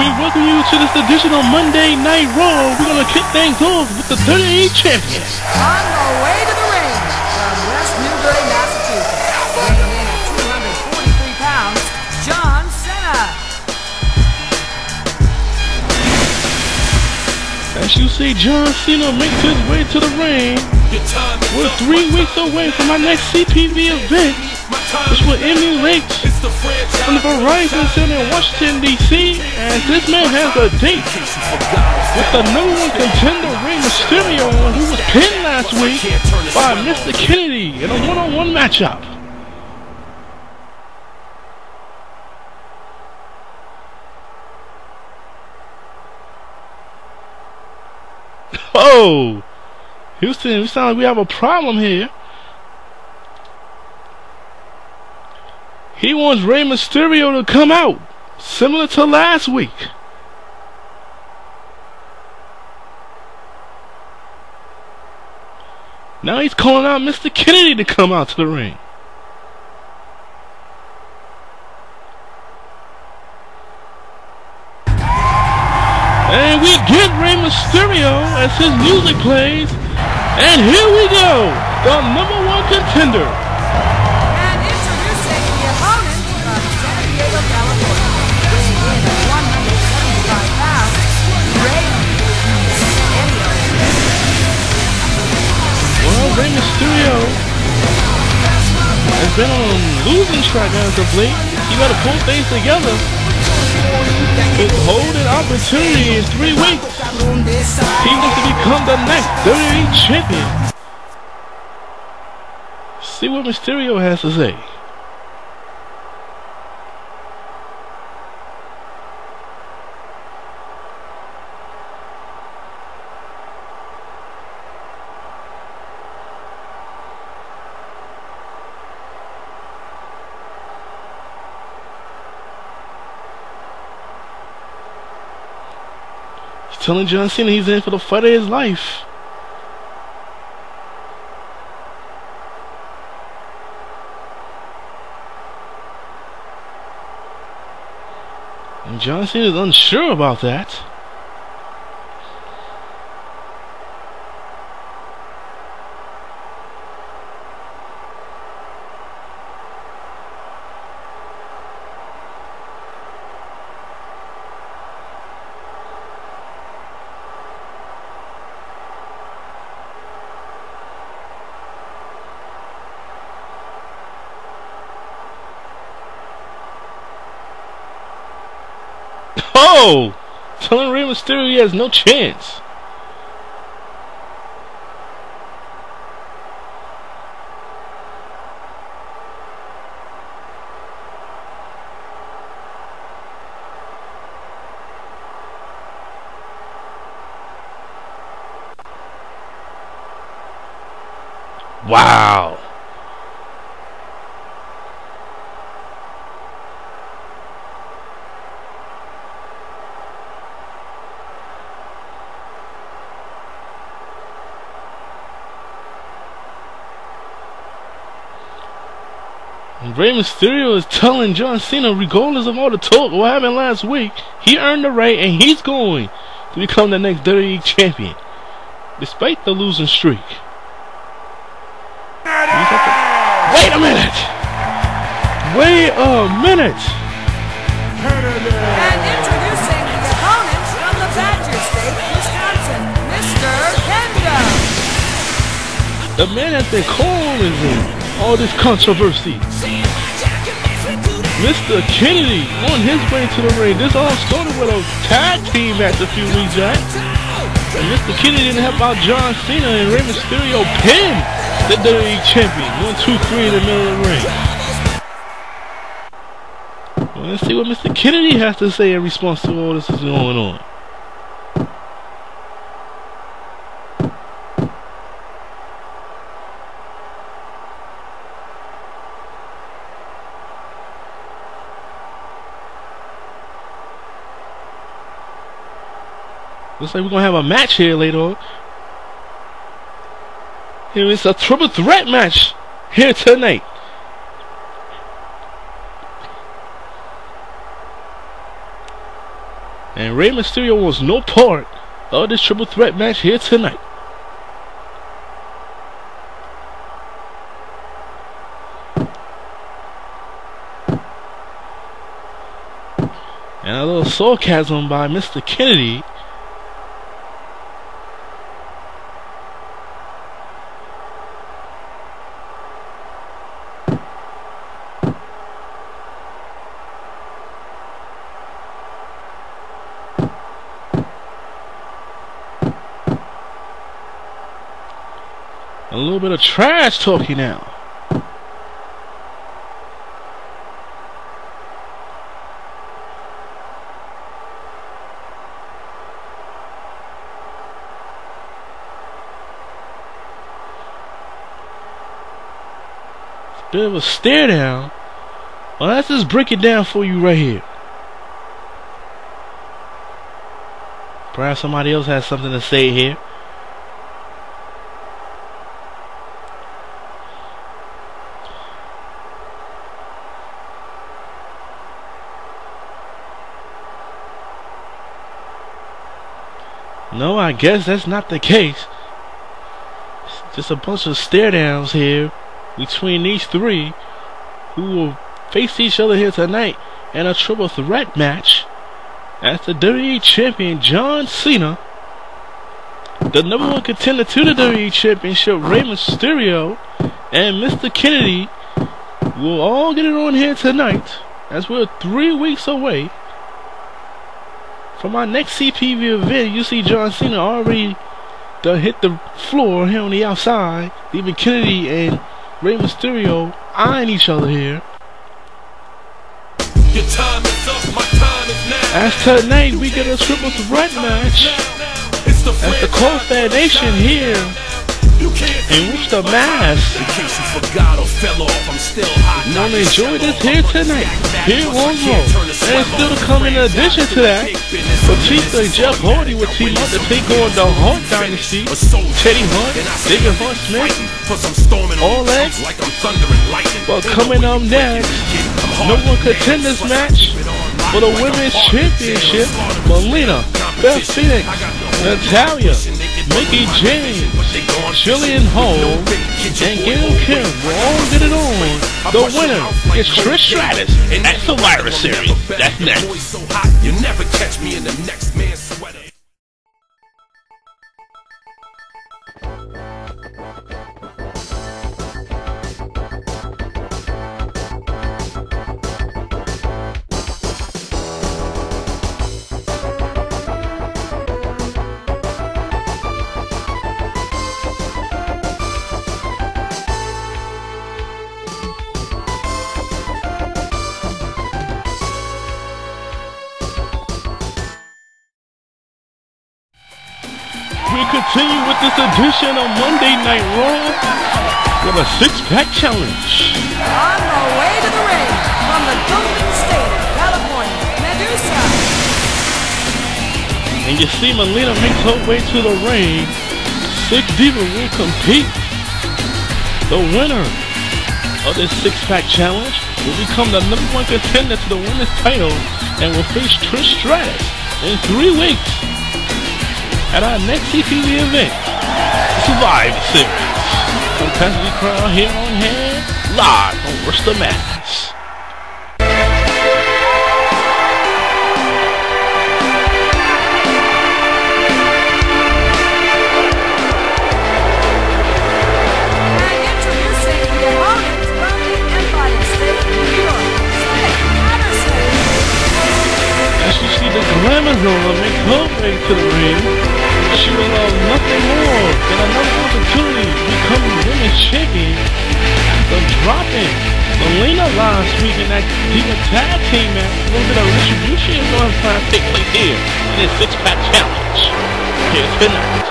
We welcome you to this edition of Monday Night Raw. We're going to kick things off with the WWE Champion. On the way to the ring from West Newbury, Massachusetts, weighing in at 243 pounds, John Cena. As you see, John Cena makes his way to the ring. We're 3 weeks away from our next CPV event, which will emulate from the Verizon Center in Washington, D.C., as this man has a date with the #1 contender Rey Mysterio, who was pinned last week by Mr. Kennedy in a one-on-one matchup. Oh! Houston, we sound like we have a problem here. He wants Rey Mysterio to come out, similar to last week. Now he's calling out Mr. Kennedy to come out to the ring. And we get Rey Mysterio as his music plays. And here we go, the #1 contender. And introducing the opponent from San Diego, California, weighing in at 175 pounds, Rey Mysterio. Well, Rey Mysterio has been on losing track as of late. You got to pull things together. His golden opportunity in 3 weeks. He wants to become the next WWE champion. See what Mysterio has to say. Telling John Cena he's in for the fight of his life. And John Cena is unsure about that. Oh! Telling Rey Mysterio he has no chance. Wow! Rey Mysterio is telling John Cena, regardless of all the talk what happened last week, he earned the right and he's going to become the next WWE champion, despite the losing streak. Wait a minute! Wait a minute! And introducing the opponent from the Badger State, Wisconsin, Mr. Kendo. The man has been causing all this controversy. Mr. Kennedy on his way to the ring. This all started with a tag team match a few weeks back. And Mr. Kennedy didn't help out John Cena, and Rey Mysterio pinned the WWE champion. 1, 2, 3 in the middle of the ring. Well, let's see what Mr. Kennedy has to say in response to all this is going on. Looks like we're gonna have a match here later on. Here is a triple threat match here tonight. And Rey Mysterio was no part of this triple threat match here tonight. And a little sarcasm by Mr. Kennedy. A little bit of trash talking now. Bit of a stare down. Well, let's just break it down for you right here. Perhaps somebody else has something to say here. No, I guess that's not the case. It's just a bunch of stare downs here between these three who will face each other here tonight in a triple threat match as the WWE Champion John Cena, the #1 contender to the WWE Championship Rey Mysterio, and Mr. Kennedy will all get it on here tonight as we're 3 weeks away from our next CPV event. You see John Cena already done hit the floor here on the outside, leaving Kennedy and Rey Mysterio eyeing each other here. Your time is up, my time is now. As tonight we get a triple threat match It's the at the CAWFed Nation here in Worcester, Mass. In case you forgot or fell off, I'm still hot. Now enjoy this here tonight, here on Raw. And still to come in addition to that, Batista and Jeff Hardy will team up to take on the Hart Dynasty, Teddy Hart, David Hart Smith, all that. But coming up next, #1 contenders match for the Women's Championship, Melina, Beth, Natalya, Mickie James, Jillian and Gail will all get it on. The winner is Trish Stratus at Survivor Series. That's next. You never catch me in the next man's sweater. We continue with this edition of Monday Night Raw with a 6-pack challenge. On the way to the ring from the Golden State of California, Medusa. And you see Melina makes her way to the ring. 6 Divas will compete. The winner of this 6-pack challenge will become the #1 contender to the women's title and will face Trish Stratus in 3 weeks at our next CPV event, Survivor Series. Fantastic crowd here on hand, live from Worcester, Mass. And introducing the opponent from the Empire State of New York, Slick Patterson. As you see the glamour zone make her way to the ring, she will love nothing more than another opportunity to become the women's champion after dropping Melina last week in that Diva tag team match. A little bit of retribution is going to take place here in this 6-pack challenge here tonight.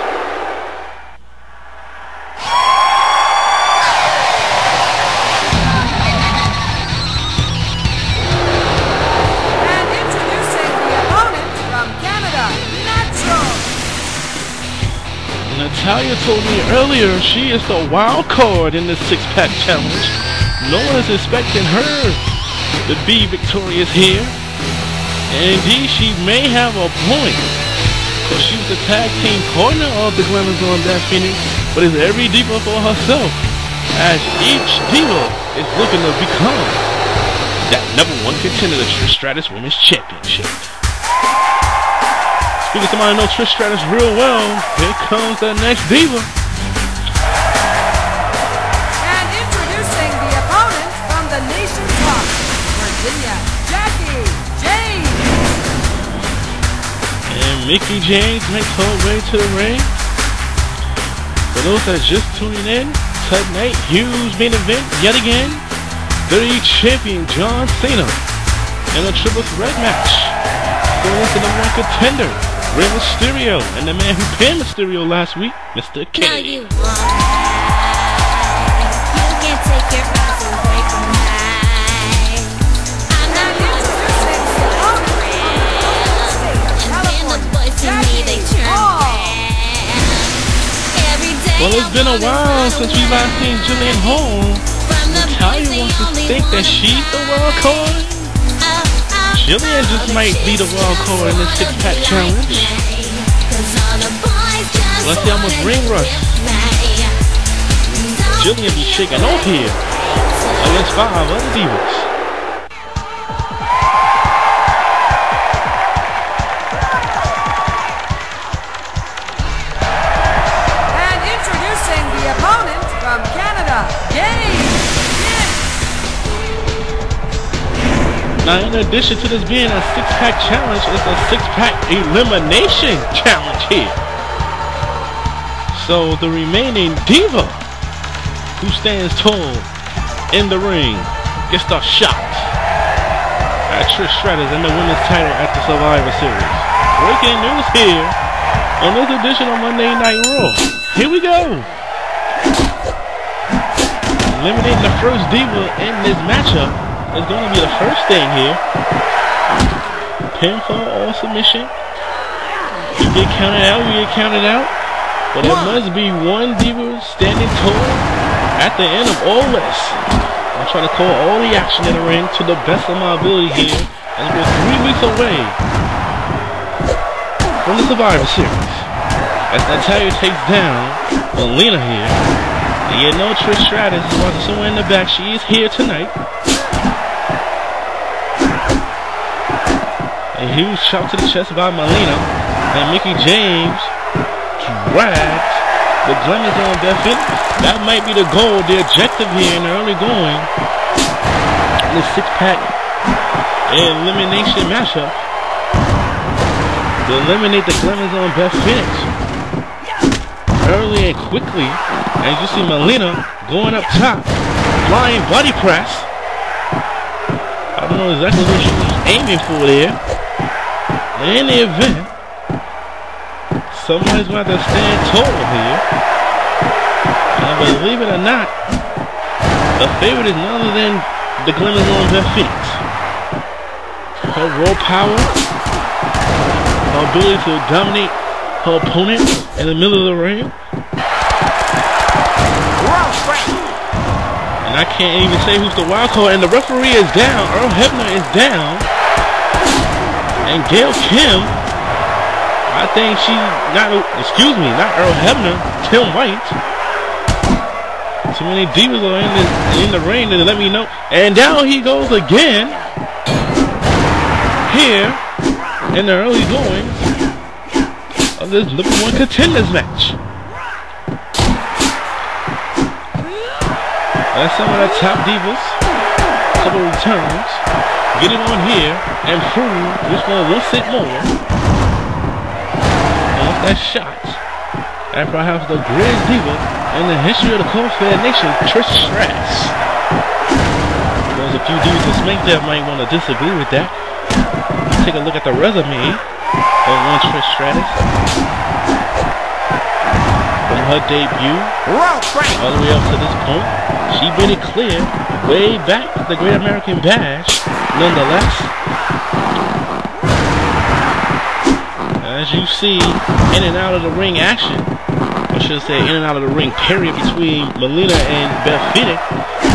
Natalya told me earlier she is the wild card in this 6-pack challenge. No one is expecting her to be victorious here. And indeed, she may have a point. Because she's the tag team partner of the Glamours on Beth Phoenix, but is every diva for herself, as each diva is looking to become that #1 contender to Trish Stratus Women's Championship. Speaking of somebody who knows Trish Stratus real well, here comes the next diva. And introducing the opponent from the nation's top, Virginia, Jackie James. And Mickie James makes her way to the ring. For those that are just tuning in, tonight, huge main event yet again. WWE Champion John Cena in a triple threat match going into the #1 contender Rey Mysterio and the man who pinned Mysterio last week, Mr. Cody. Now you can't take your eyes away from mine. I'm not introducing and then the boys to me they turn red. Every day well, it's been a while since we last seen Jillian home. Natalya wants to think that she's the wild card. Jillian just might be the wild card in this 6-pack challenge. Let's see how much ring rust Jillian be shaking off here against 5 other divas. And introducing the opponent from Canada, Gail. Now, in addition to this being a 6-pack challenge, it's a 6-pack elimination challenge here. So the remaining diva who stands tall in the ring gets the shot at Trish Stratus and the women's title at the Survivor Series. Breaking news here on this edition of Monday Night Raw. Here we go. Eliminating the first diva in this matchup is going to be the first thing here. Pinfall or submission. You get counted out, you get counted out. But there must be one diva standing tall at the end of all this. I'm trying to call all the action in the ring to the best of my ability here. As we're 3 weeks away from the Survivor Series. As Natalya takes down Melina here. And you know Trish Stratus is watching somewhere in the back. She is here tonight. A huge shot to the chest by Melina, and Mickie James drags the Glamours on Beth Phoenix. That might be the goal, the objective here in the early going. This 6-pack elimination matchup to eliminate the Glamours on Beth Phoenix early and quickly. And you see Melina going up top, flying body press. I don't know exactly what she was aiming for there. In the event, somebody's going to have to stand tall here. And believe it or not, the favorite is none other than the Glamours on Beth Phoenix. Her raw power, her ability to dominate her opponent in the middle of the ring. And I can't even say who's the wild card. And the referee is down. Earl Hebner is down. And Gail Kim, I think she's not Earl Hebner, Tim White. Too many divas are in the ring to let me know. And down he goes again. Here in the early going of this #1 contenders match. That's some of the top divas. A couple of returns. Get it on here and prove this one will sit more. And with that shot at perhaps the greatest diva in the history of the CAWFed Nation, Trish Stratus. There's a few dudes in SmackDown might want to disagree with that. Take a look at the resume of one Trish Stratus. From her debut all the way up to this point, she made it clear way back at the Great American Bash. Nonetheless, as you see, in and out of the ring action, I should say in and out of the ring period between Melina and Beth Phoenix.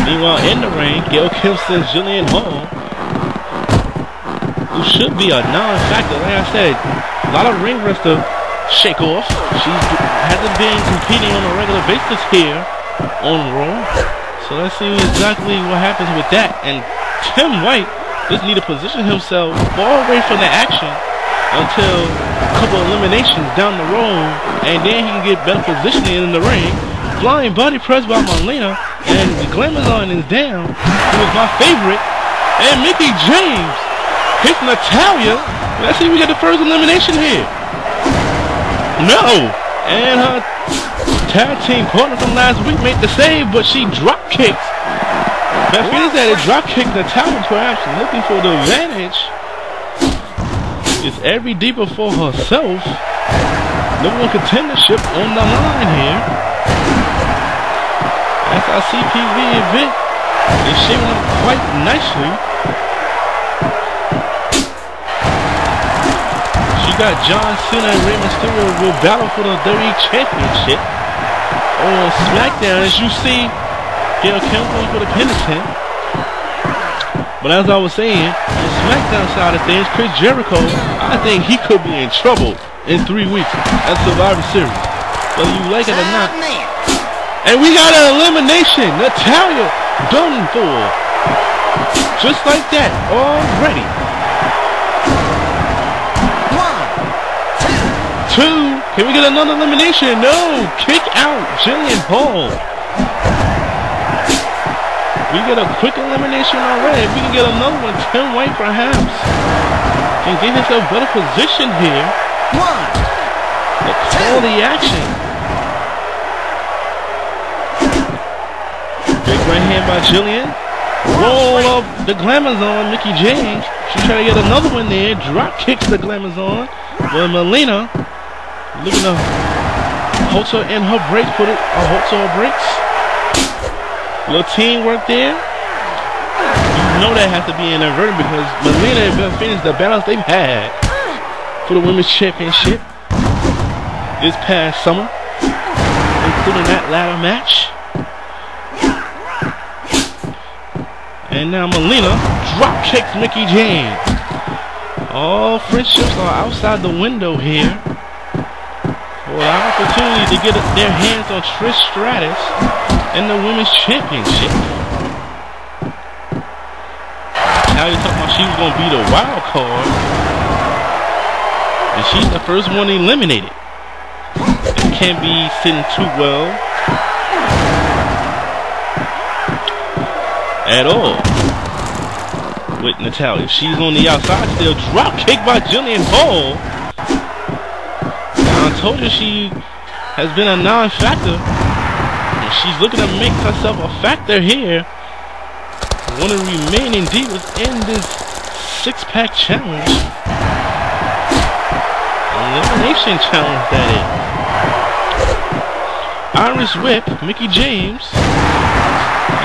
Meanwhile, in the ring, Gail Kim sends Jillian home. who should be a non-factor. Like I said, a lot of ring wrestler shake off. She hasn't been competing on a regular basis here on Raw. So let's see exactly what happens with that. And Tim White just need to position himself far away from the action until a couple eliminations down the road, and then he can get better positioning in the ring. Flying body press by Melina, and the Glamazon is down. Who was my favorite. And Mickie James hits Natalya. Let's see if we get the first elimination here. No! And her tag team partner from last week made the save, but she drop kicks. Beth Phoenix had a drop kick. Natalya perhaps looking for the advantage. It's every Diva for herself. Number one contendership on the line here. That's our CPV event. It's shaping up quite nicely. She got John Cena and Rey Mysterio will battle for the WWE Championship. On SmackDown, as you see, Gail going for the penitent. But as I was saying, on the SmackDown side of things, Chris Jericho, I think he could be in trouble in 3 weeks at Survivor Series, whether you like it or not. And we got an elimination. Natalya done for. Just like that, already. 1, 2. Can we get another elimination? No. Kick out Jillian Hall. We get a quick elimination already. If we can get another one, Tim White perhaps can get himself better position here. 1, to call the action. Big right hand by Jillian. Roll up the Glamazon, Mickie James. She trying to get another one there. Drop kicks the Glamazon. But Melina looking to hold her in her brakes. Put it, hold her brakes. Little teamwork there. You know that has to be inadvertent because Melina and Beth Phoenix, the battles they've had for the Women's Championship this past summer, including that ladder match. And now Melina drop kicks Mickie James. All friendships are outside the window here. For an opportunity to get their hands on Trish Stratus in the Women's Championship. Now you're talking about she was going to be the wild card. And she's the first one eliminated. It can't be sitting too well at all with Natalya. She's on the outside still. Drop kick by Jillian Hall. Now I told you she has been a non-factor. She's looking to make herself a factor here. One of the remaining Divas in this six-pack challenge. Elimination challenge, that is. Irish whip, Mickie James.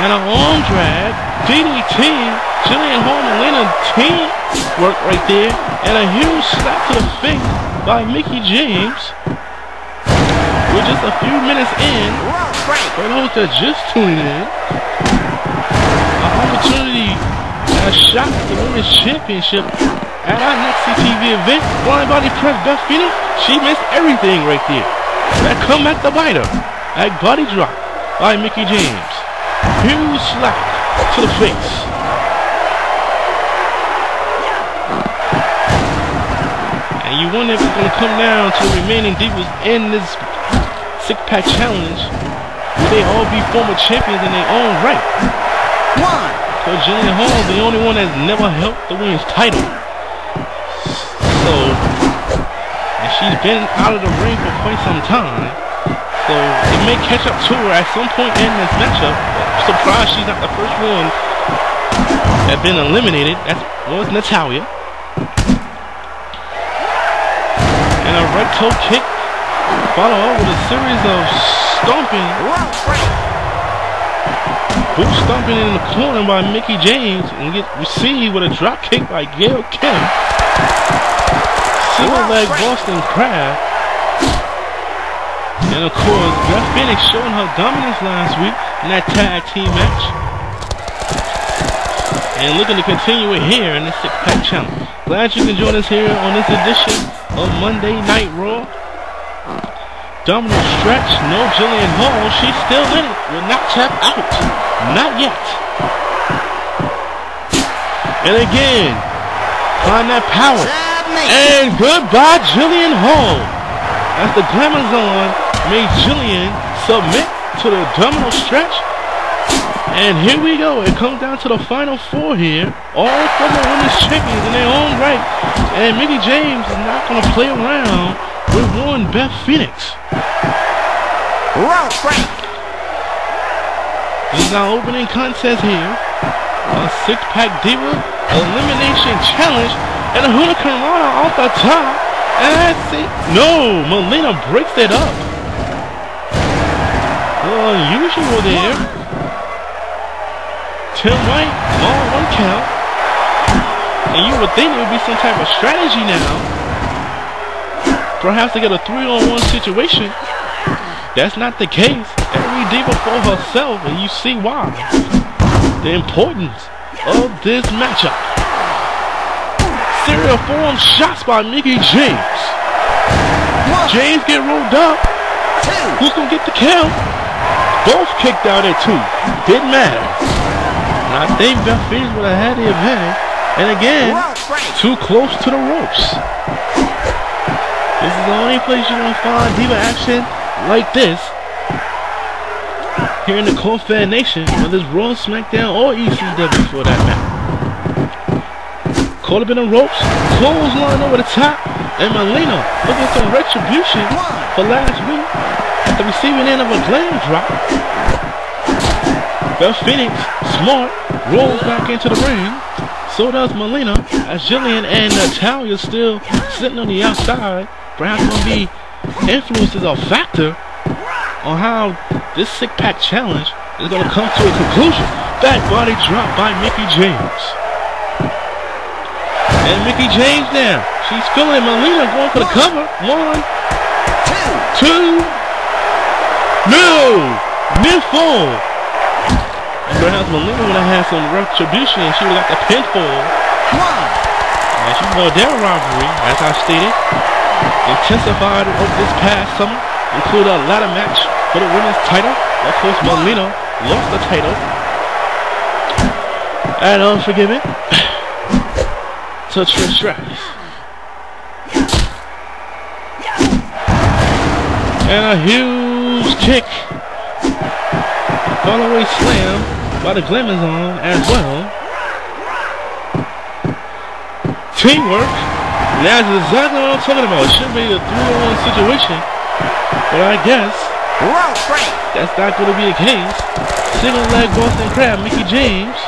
And an arm drag, DDT. Jillian Hall and Melina team work right there. And a huge slap to the face by Mickie James. We're just a few minutes in. For those that are just tuning in, an opportunity and a shot at the Women's Championship at our next CTV event. Blind body press Beth Phoenix. She missed everything right there. That comeback to bite her. That body drop by Mickie James. Huge slap to the face. And you wonder if it's going to come down to the remaining Divas in this six-pack challenge. Will they all be former champions in their own right? So Jillian Hall is the only one that's never held the women's title. So, and she's been out of the ring for quite some time. So it may catch up to her at some point in this matchup. Surprised she's not the first one that's been eliminated. That was Natalya. And a right toe kick. Follow up with a series of stomping. Boot stomping in the corner by Mickie James and get received with a drop kick by Gail Kim. Single leg Boston Crab. And of course, Beth Phoenix showing her dominance last week in that tag team match. And looking to continue it here in this six-pack challenge. Glad you can join us here on this edition of Monday Night Raw. Dominant stretch, no Jillian Hall. She's still in it. Will not tap out. Not yet. And again, find that power. And goodbye, Jillian Hall. As the Glamazon made Jillian submit to the abdominal stretch. And here we go. It comes down to the final four here. All former women's champions in their own right. And Mickie James is not going to play around with one Beth Phoenix. This is our opening contest here. A 6-pack Diva Elimination Challenge. And a Hurricane Rana off the top. And let's see. No, Melina breaks it up. A little unusual there. Tim White, all 1 count. And you would think it would be some type of strategy now. Perhaps to get a 3-on-1 situation. That's not the case. Every Diva for herself, and you see why. The importance of this matchup. Serial form shots by Mickie James. James get rolled up. Who's gonna get the count? Both kicked out at 2. Didn't matter. I think Beth Phoenix would have had the advantage. And again, too close to the ropes. This is the only place you're going to find Diva action like this. Here in the CAWFed Nation, whether it's Raw, SmackDown, or ECW for that matter. Caught up in the ropes, clothesline over the top, and Melina looking for retribution for last week at the receiving end of a glam drop. Beth Phoenix, smart, rolls back into the ring. So does Melina, as Jillian and Natalya still sitting on the outside. Perhaps going to be influenced as a factor on how this 6-pack challenge is going to come to a conclusion. Back body drop by Mickie James. And Mickie James now. She's feeling Melina going for the cover. 1, 2. No! Mid-fall. Perhaps Melina would have had some retribution and she would have got the pinfall. As you know, their rivalry, as I stated, intensified over this past summer, included a ladder match for the women's title. Of course, Melina lost the title at Unforgiven to Trish Stratus. And a huge kick. Fallaway slam by the Glamazon as well. Teamwork. And that's exactly what I'm talking about. It should be a 3-on-1 situation. But I guess that's not going to be the case. Single leg Boston Crab, Mickie James.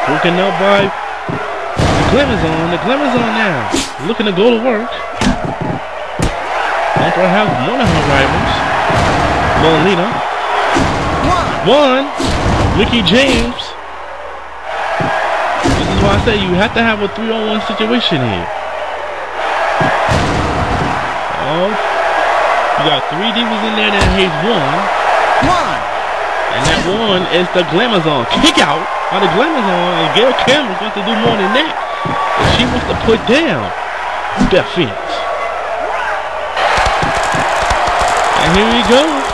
Broken up by the Glamazon. The Glamazon now looking to go to work. And perhaps one of her rivals, Melina. 1, Mickie James. This is why I say you have to have a 3-on-1 situation here. Oh, you got 3 Divas in there that hates 1. And that 1 is the Glamazon. Kick out by the Glamazon, and Gail wants to do more than that. And she wants to put down Beth Phoenix. And here we go.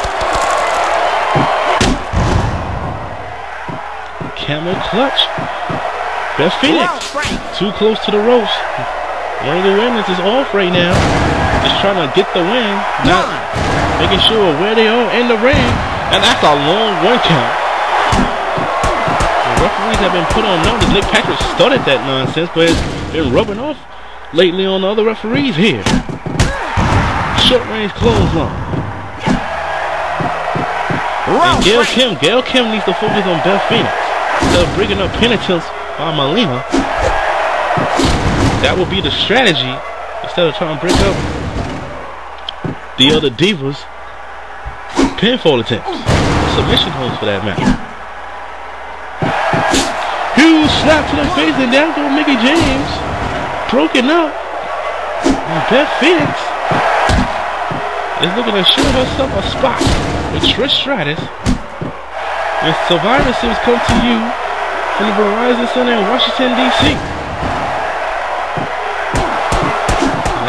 Camel clutch. Beth Phoenix too close to the ropes. One of the winners is off right now. Just trying to get the win. Not making sure where they are in the ring. And that's a long 1 count. The referees have been put on notice. Nick Patrick started that nonsense, but it's been rubbing off lately on the other referees here. Short range clothesline. And Gail Kim needs to focus on Beth Phoenix. Instead of bringing up penitence by Melina, that would be the strategy. Instead of trying to break up the other Divas, pinfall attempts, submission holds for that matter. Huge slap to the face, and down goes Mickie James, broken up. And Beth Phoenix is looking to show herself a spot with Trish Stratus. When Survivor Series come to you from the Verizon Center in Washington, D.C.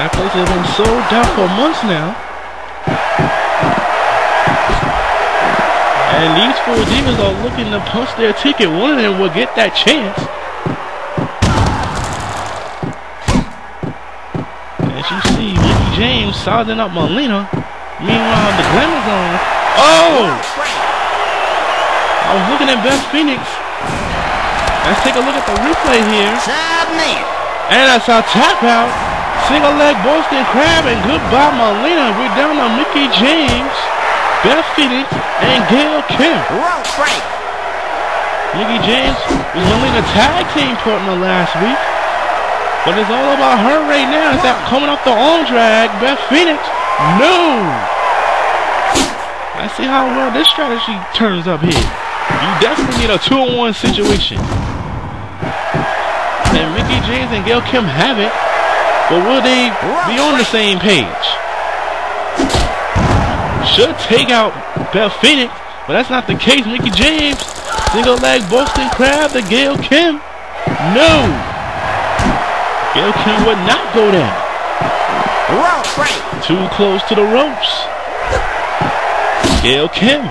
That place has been sold out for months now. And these four Divas are looking to punch their ticket. One of them will get that chance. As you see, Mickie James sizing up Melina. Meanwhile, the glamour's on. Oh! I was looking at Beth Phoenix. Let's take a look at the replay here. And that's our tap out. Single leg Boston Crab and goodbye Melina. We're down on Mickie James, Beth Phoenix, and Gail Kim. Mickie James was Melina's tag team partner last week. But it's all about her right now. It's that coming off the arm drag. Beth Phoenix. No! Let's see how well this strategy turns up here. You definitely need a 2-on-1 situation. And Mickie James and Gail Kim have it. But will they be on the same page? Should take out Beth Phoenix, but that's not the case. Mickie James, single leg Boston Crab to Gail Kim. No! Gail Kim would not go down. Too close to the ropes. Gail Kim.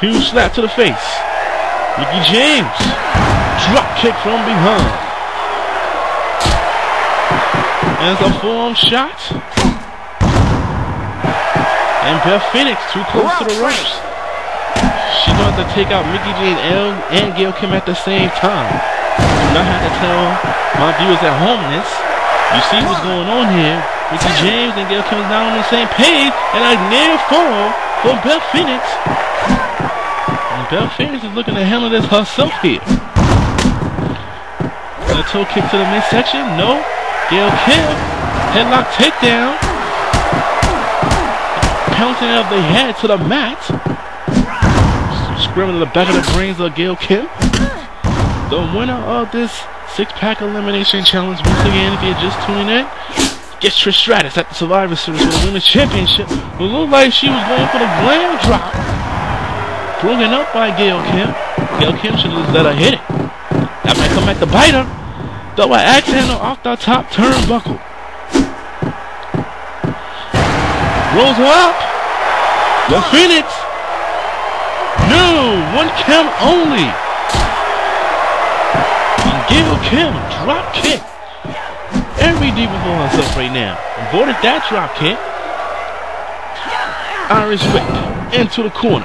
Huge slap to the face. Mickie James. Drop kick from behind. And it's a full-on shot. And Beth Phoenix too close to the ropes. She's going to have to take out Mickie James and Gail Kim at the same time. Do not have to tell my viewers at home this. You see what's going on here. Mickie James and Gail Kim is not on the same page. And a near fall from Beth Phoenix. And Beth Phoenix is looking to handle this herself here. And a toe kick to the midsection. No. Gail Kim. Headlock takedown. Pouncing of the head to the mat. Screaming to the back of the brains of Gail Kim. The winner of this 6-pack elimination challenge, once again, if you're just tuning in, gets Trish Stratus at the Survivor Series for the Women's Championship. It looked like she was going for the glam drop. Broken up by Gail Kim. Gail Kim should have just let her hit it. That might come back to bite her. Double axe handle off the top turnbuckle. Rolls her up. The Phoenix. No, 1 count only. Gail Kim, drop kick. Every diva for herself right now. Avoided that drop kick. Irish whip into the corner.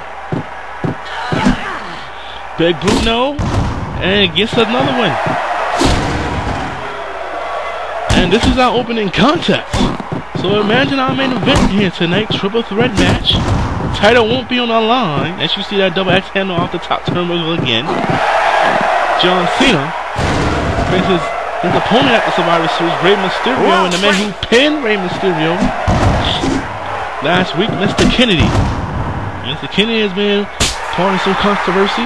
Big Bruno and gets another one. And this is our opening contest. So imagine our main event here tonight, triple threat match. Title won't be on the line as you see that double axe handle off the top turnbuckle again. John Cena faces his opponent at the Survivor Series, Rey Mysterio, and the man who pinned Rey Mysterio last week, Mr. Kennedy. Mr. Kennedy has been part of some controversy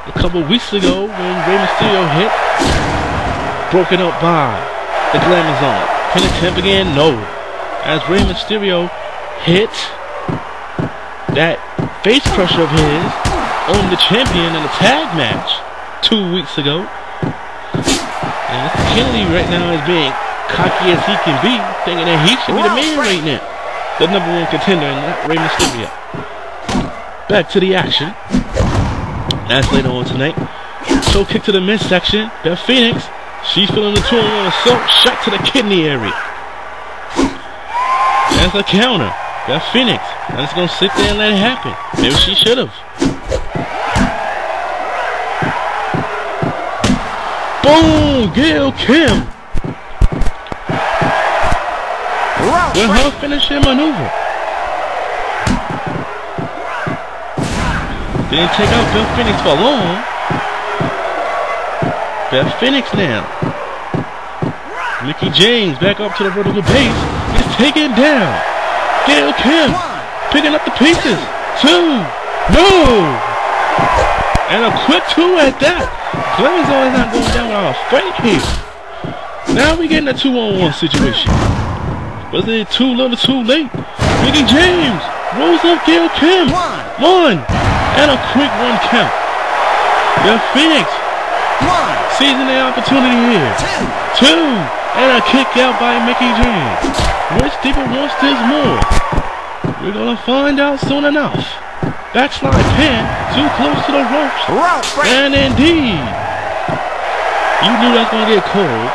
a couple weeks ago when Rey Mysterio hit, broken up by the Glamour Zone. Pin attempt again, no. As Rey Mysterio hit that face crusher of his on the champion in a tag match 2 weeks ago. And Mr. Kennedy right now is being cocky as he can be, thinking that he should be the man right now. The #1 contender, and not Rey Mysterio. Back to the action. That's later on tonight. Toe kick to the midsection. Beth Phoenix, she's feeling the 2-on-1 assault. Shot to the kidney area. That's a counter. Beth Phoenix. I'm just going to sit there and let it happen. Maybe she should have. Boom! Gail Kim with her finishing maneuver. Didn't take out Beth Phoenix for long. Beth Phoenix now. Mickie James back up to the vertical base. It's taken down. Gail Kim picking up the pieces. 2. No! And a quick 2 at that. Glamour's always not going down without a fight here. Now we getting a 2-on-1 situation. Was it too little too late? Mickie James rolls up Gail Kim. 1. And a quick 1 count. The Phoenix seizing the opportunity here. 2. And a kick out by Mickie James. Which people wants this more? We're gonna find out soon enough. Backslide pin, too close to the ropes. And indeed, you knew that's gonna get cold.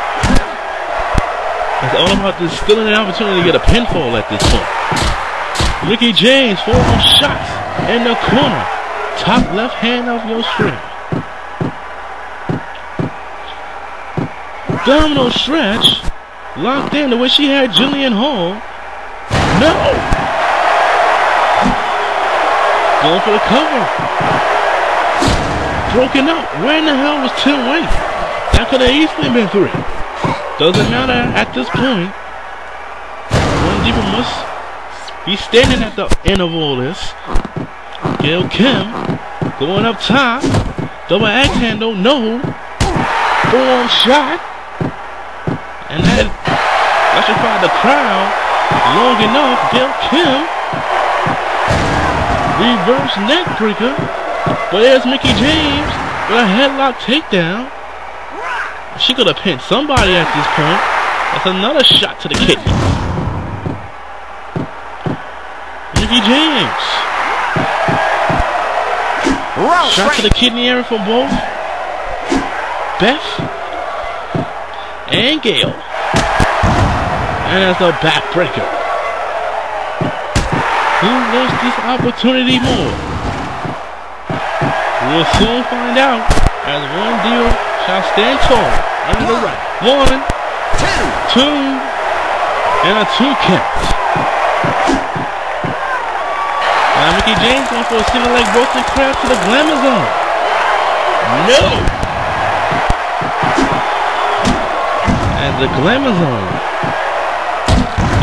It's all about this stealing an opportunity to get a pinfall at this point. Mickie James, forearm shots in the corner. Top left hand of your screen. Domino stretch. Locked in the way she had Jillian Hall. No! Going for the cover. Broken up. Where in the hell was Tim Wayne? That could have easily been 3. Doesn't matter at this point. One Diva must be standing at the end of all this. Gail Kim going up top. Double axe handle. No. Forearm shot. And that electrified the crowd long enough. Gail Kim. Reverse neck breaker. But there's Mickie James with a headlock takedown. She could have pinned somebody at this point. That's another shot to the kidney. Mickie James. Shot to the kidney area for both Beth and Gail. And that's a backbreaker. Who wants this opportunity more? We'll soon find out as one deal shall stand tall under the right. 1, 2, and a 2 count. Now Mickie James going for a single leg Boston crab to the Glamour Zone. No! And the Glamour Zone.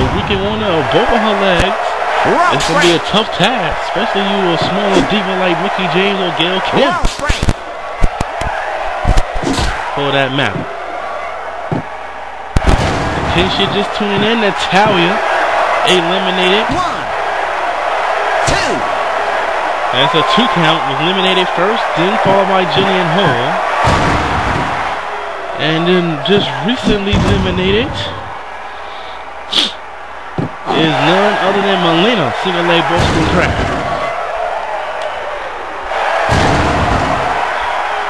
The weakened one of both of her legs. It's going to be a tough task, especially you a smaller diva like Mickie James or Gail Kim. For that matter. In case you're just tuning in, Natalya eliminated. 1, 2. That's a 2 count. Was eliminated first, then followed by Jillian Hall. And then just recently eliminated is none other than Melina, single leg Boston Crab.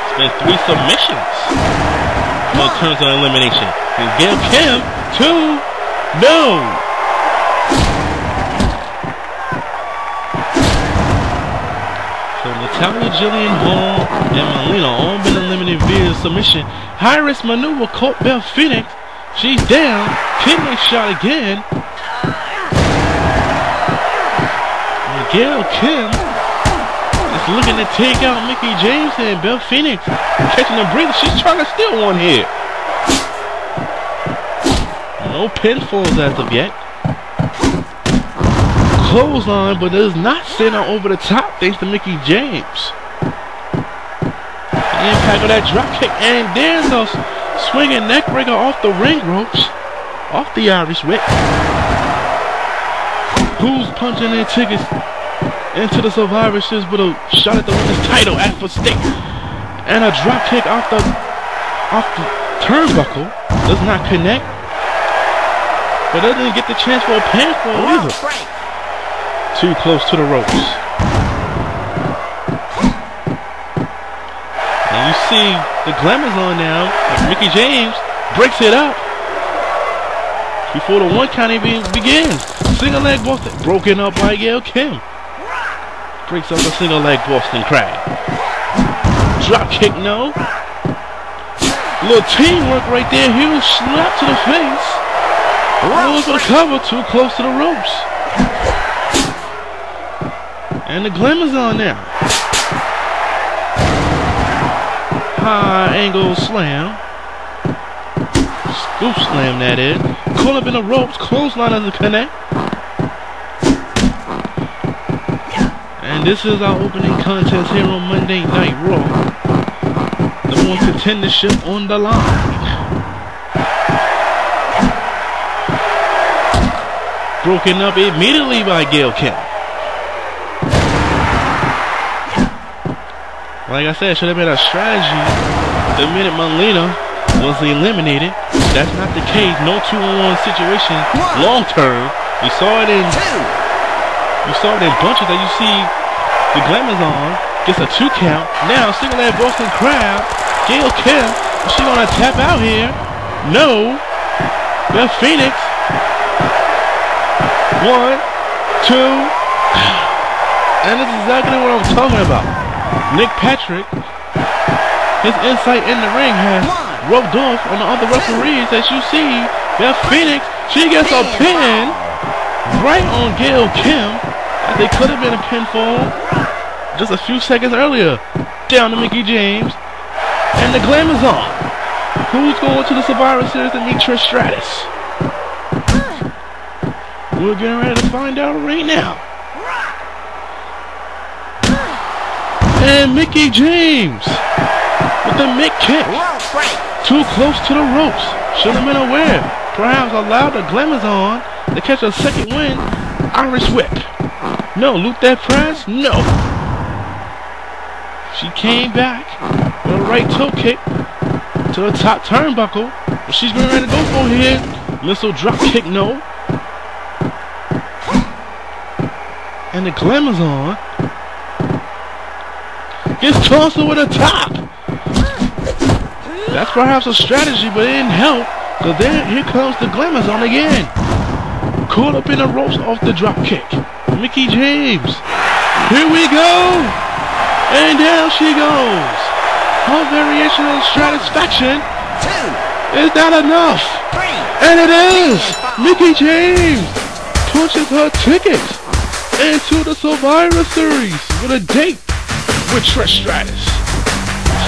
It's been 3 submissions in terms of elimination. And Gail Kim, 2, no! So Natalya, Jillian Hall, and Melina all been eliminated via submission. High risk maneuver caught Beth Phoenix. She's down. Kidney shot again. And Gail Kim is looking to take out Mickie James and Beth Phoenix catching a breather. She's trying to steal one here. No pinfalls as of yet. Clothesline, but does not send her over the top thanks to Mickie James. The impact of that drop kick, and there's a swinging neck breaker off the ring ropes, off the Irish whip. Who's punching in tickets into the Survivor Series with a shot at the women's title at for stake, and a drop kick off the turnbuckle does not connect, but doesn't get the chance for a pinfall either. Too close to the ropes. And you see the Glamour's on now. Mickie James breaks it up before the 1 count even begins. Single leg Boston broken up by Gail Kim. Breaks up the single leg Boston Crab. Drop kick, no. Little teamwork right there. Huge slap to the face. Rolls for the cover. Too close to the ropes. And the Glamour's on now. High angle slam. Scoop slam, that is. Caught up in the ropes. Clothesline doesn't connect. And this is our opening contest here on Monday Night Raw. Number 1 contendership on the line. Broken up immediately by Gail Kim. Like I said, it should have been a strategy the minute Melina was eliminated. that's not the case. No 2-on-1 situation long term. You saw it in bunches that you see the Glamazon gets a 2 count. Now single that Boston crowd. Gail Kim, is she gonna tap out here? No. Beth Phoenix. 1, 2. And this is exactly what I'm talking about. Nick Patrick, his insight in the ring has rubbed off on the other referees. As you see, Beth Phoenix, she gets a pin right on Gail Kim. They could have been a pinfall just a few seconds earlier. Down to Mickie James. And the Glamazon. Who's going to the Survivor Series to meet Trish Stratus? We're getting ready to find out right now. And Mickie James with the mid kick. Too close to the ropes. Should have been aware. Perhaps allowed the Glamazon to catch a second win. Irish whip. No, loop that press. No. She came back with a right toe kick to the top turnbuckle. What she's getting ready to go for here. Missile drop kick. No. And the Glamazon gets tossed over the top. That's perhaps a strategy, but it didn't help. Because then here comes the Glamazon again. Caught up in the ropes off the drop kick. Mickie James. Here we go. And down she goes. Her variation of satisfaction. Is that enough? And it is. Mickie James punches her ticket into the Survivor Series with a date with Trish Stratus.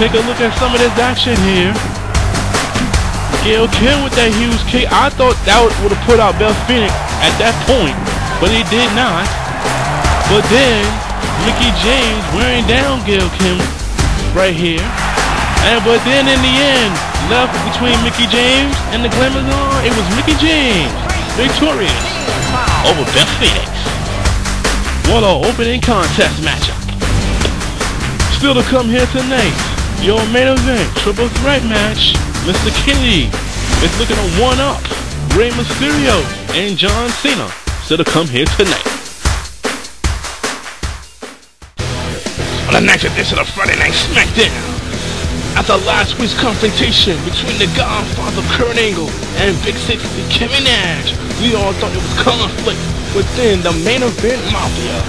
Take a look at some of this action here. Gail Kim with that huge kick. I thought that would have put out Beth Phoenix at that point, but it did not. But then Mickie James wearing down Gail Kim right here. But then in the end, left between Mickie James and the Glamazon, it was Mickie James victorious over Beth Phoenix. What an opening contest matchup. Still to come here tonight, your main event triple threat match. Mr. Kennedy is looking to one-up Rey Mysterio and John Cena. Still to come here tonight. On the next edition of Friday Night SmackDown, after last week's confrontation between the Godfather Kurt Angle and Big Six Kevin Nash, we all thought it was conflict within the main event mafia.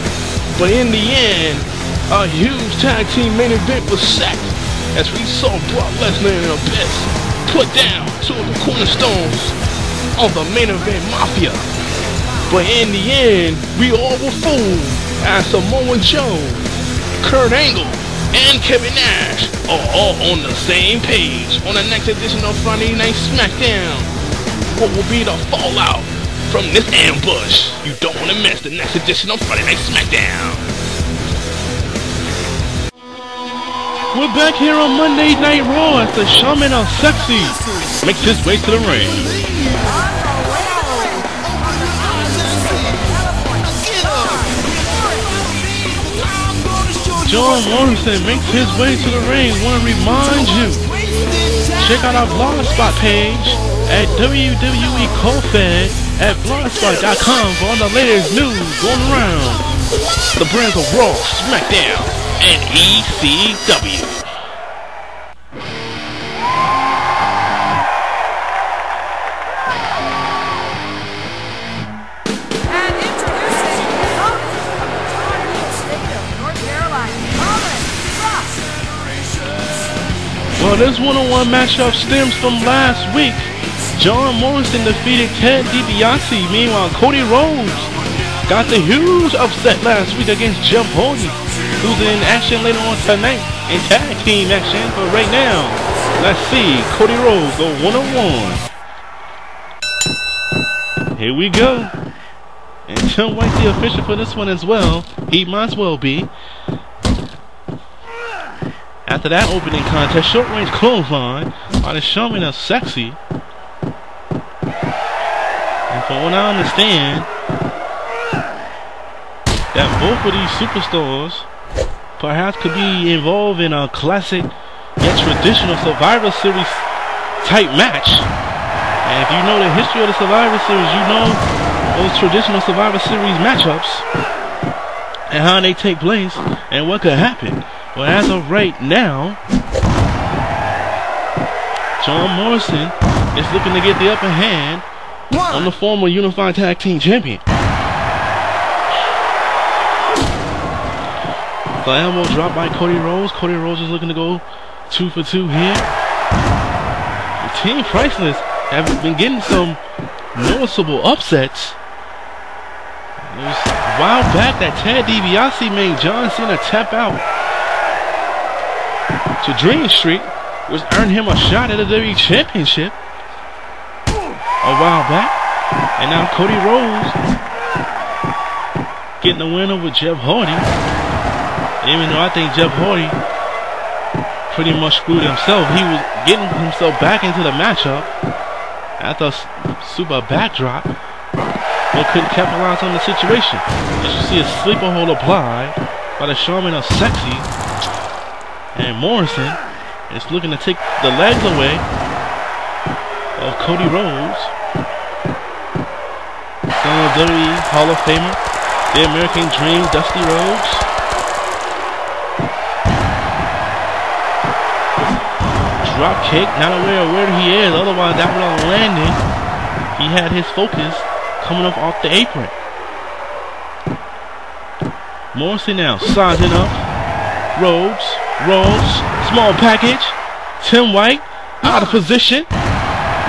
But in the end, a huge tag team main event was set as we saw Brock Lesnar and Abyss put down 2 of the cornerstones of the main event mafia. But in the end, we all were fooled as Samoa Joe, Kurt Angle, and Kevin Nash are all on the same page. On the next edition of Friday Night SmackDown, what will be the fallout from this ambush? You don't want to miss the next edition of Friday Night SmackDown. We're back here on Monday Night Raw as the Shaman of Sexy makes his way to the ring. John Morrison makes his way to the ring. Want to remind you, check out our blogspot page at WWE CAWFed at blogspot.com for all the latest news going around the brands of Raw, SmackDown, and ECW. Well, this one-on-one matchup stems from last week. John Morrison defeated Ted DiBiase. Meanwhile, Cody Rhodes got the huge upset last week against Jeff Hardy, who's in action later on tonight in tag team action. But right now, let's see Cody Rhodes go one-on-one. Here we go. And Tim White the official for this one as well. He might as well be. After that opening contest, short range clothesline by the Shaman of Sexy. And from what I understand, that both of these superstars perhaps could be involved in a classic yet traditional Survivor Series type match. And if you know the history of the Survivor Series, you know those traditional Survivor Series matchups and how they take place and what could happen. Well, as of right now, John Morrison is looking to get the upper hand on the former Unified Tag Team Champion. The elbow drop by Cody Rhodes. Cody Rhodes is looking to go 2 for 2 here. The Team Priceless have been getting some noticeable upsets. It was a while back that Ted DiBiase made John Cena tap out to Dream Street, which earned him a shot at the WWE Championship a while back. And now Cody Rhodes getting the win over Jeff Hardy. Even though I think Jeff Hardy pretty much screwed himself, he was getting himself back into the matchup after a super backdrop, but couldn't capitalize on the situation. As you see a sleeper hold applied by the Shaman of Sexy, and Morrison is looking to take the legs away of Cody Rhodes, son of WWE Hall of Famer, the American Dream, Dusty Rhodes. Drop kick, not aware of where he is, otherwise that would have landed. He had his focus coming up off the apron. Morrison now sizing up. Rhodes, small package. Tim White out of position.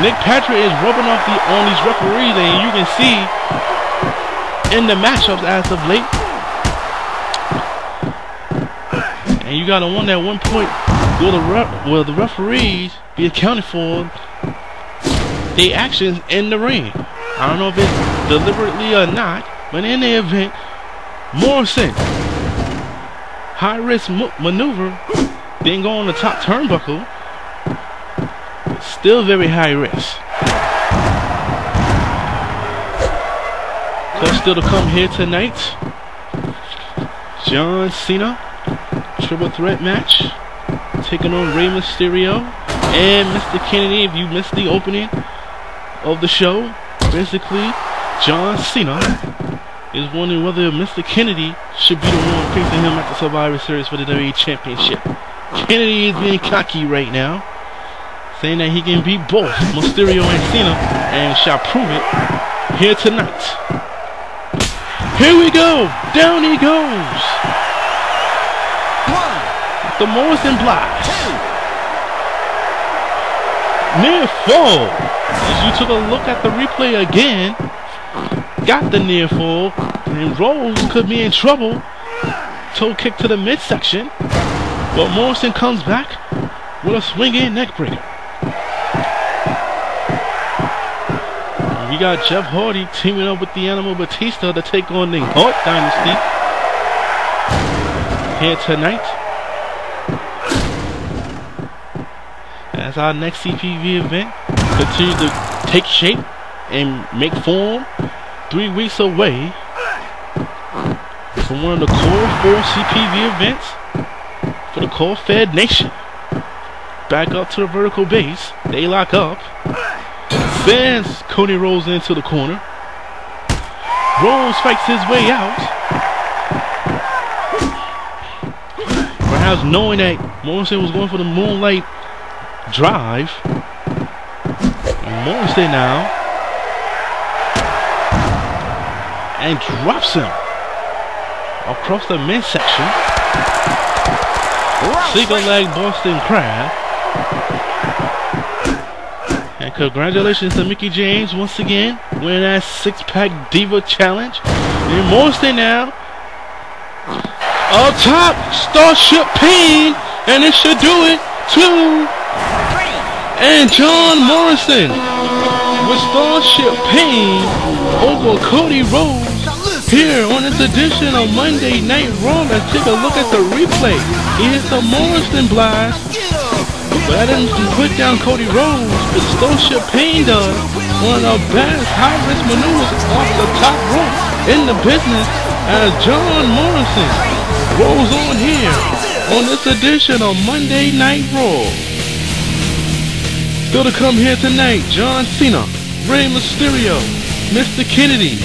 Nick Patrick is rubbing off on these referees, and you can see in the matchups as of late. And you gotta wonder at one point, will the referees be accounted for their actions in the ring? I don't know if it's deliberately or not, but in the event, Morrison, high risk maneuver, then go on the top turnbuckle, still very high risk. So still to come here tonight, John Cena triple threat match, taking on Rey Mysterio and Mr. Kennedy. If you missed the opening of the show, basically John Cena is wondering whether Mr. Kennedy should be the one facing him at the Survivor Series for the WWE Championship. Kennedy is being cocky right now, saying that he can beat both Mysterio and Cena and shall prove it here tonight. Here we go, down he goes. The Morrison blast. Near fall. As you took a look at the replay again, got the near fall, and Rhodes could be in trouble. Toe kick to the midsection, but Morrison comes back with a swinging neck breaker. And we got Jeff Hardy teaming up with the Animal Batista to take on the Hart Dynasty here tonight. As our next CPV event continues to take shape and make form, 3 weeks away from one of the core 4 CPV events for the CAWFed Nation. Back up to the vertical base, they lock up, sends Cody Rhodes into the corner. Rhodes fights his way out, perhaps knowing that Morrison was going for the Moonlight Drive. And Morrison now, and drops him across the midsection. Single leg Boston Crab. And congratulations to Mickie James once again, winning that 6-pack Diva Challenge. And Morrison now up top, Starship Pain, and it should do it. 2. And John Morrison with Starship Pain over Cody Rhodes here on this edition of Monday Night Raw. Let's take a look at the replay. Here's the Morrison blast, but that didn't put down Cody Rhodes, but Starship Pain does one of the best high-risk maneuvers off the top rope in the business as John Morrison rolls on here on this edition of Monday Night Raw. Still to come here tonight, John Cena, Rey Mysterio, Mr. Kennedy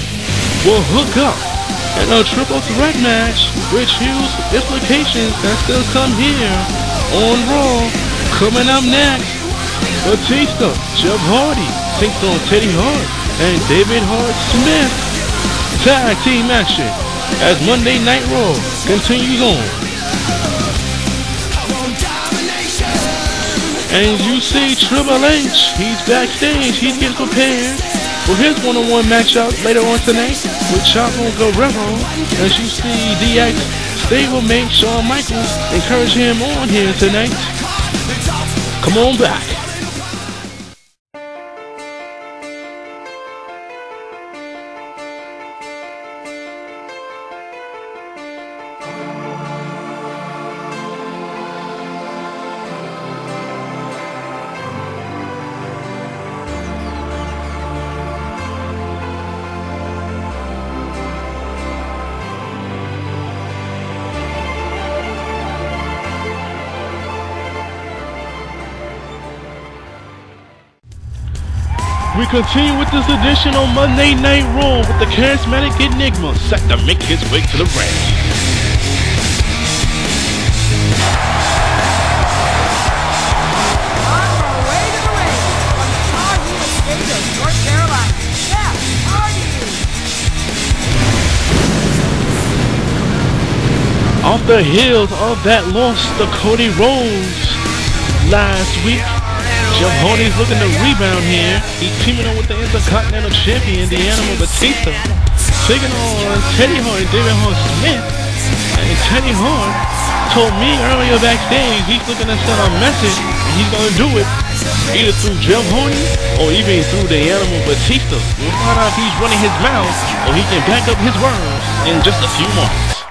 will hook up in a triple threat match, which huge implications that still come here on Raw. Coming up next, Batista, Jeff Hardy takes on Teddy Hart and David Hart Smith. Tag team action as Monday Night Raw continues on. And you see Triple H, he's backstage, he's getting prepared for his one-on-one matchup later on tonight with Chavo and Guerrero. As you see DX stablemate Shawn Michaels encourage him on here tonight. Come on back. We continue with this edition on Monday Night Raw with the charismatic Enigma set to make his way to the ring. On our way to the ring from the Tar Heel State of North Carolina, Beth, Hardy. Off the heels of that loss to Cody Rhodes last week, Jeff Hardy's looking to rebound here. He's teaming up with the Intercontinental Champion, the Animal Batista, taking on Teddy Hart and David Hart Smith. And Teddy Hart told me earlier backstage he's looking to send a message, and he's going to do it either through Jeff Hardy or even through the Animal Batista. We'll find out if he's running his mouth or he can back up his words in just a few moments.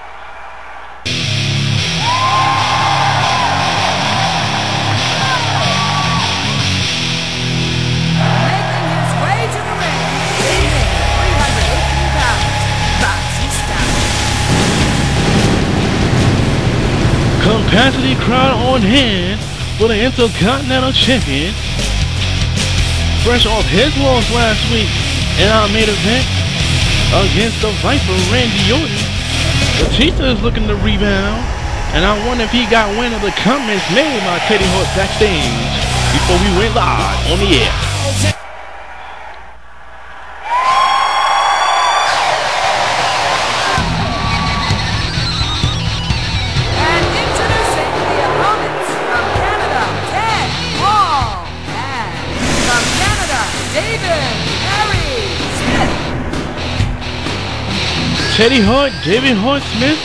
Capacity crowd on hand for the Intercontinental Champion. Fresh off his loss last week in our main event against the Viper, Randy Orton. Batista is looking to rebound, and I wonder if he got wind of the comments made by Teddy Hart backstage before we went live on the air. Teddy Hart, David Hart Smith,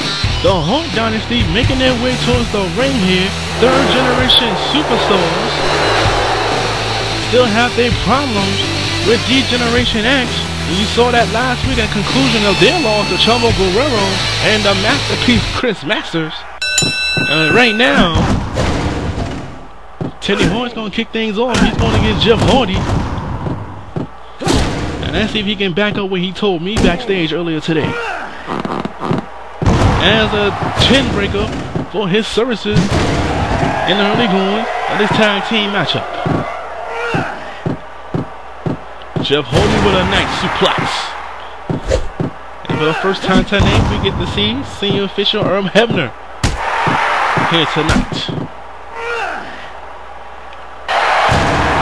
the Hart Dynasty making their way towards the ring here. Third generation superstars still have their problems with D-Generation X. And you saw that last week at conclusion of their loss to Chavo, Guerrero and the masterpiece Chris Masters. Right now, Teddy Hart's going to kick things off. He's going to get Jeff Hardy. And let's see if he can back up what he told me backstage earlier today. As a 10 breaker for his services in the early going of this tag team matchup. Jeff Hardy with a nice suplex. And for the first time tonight, we get to see senior official Herb Hebner here tonight.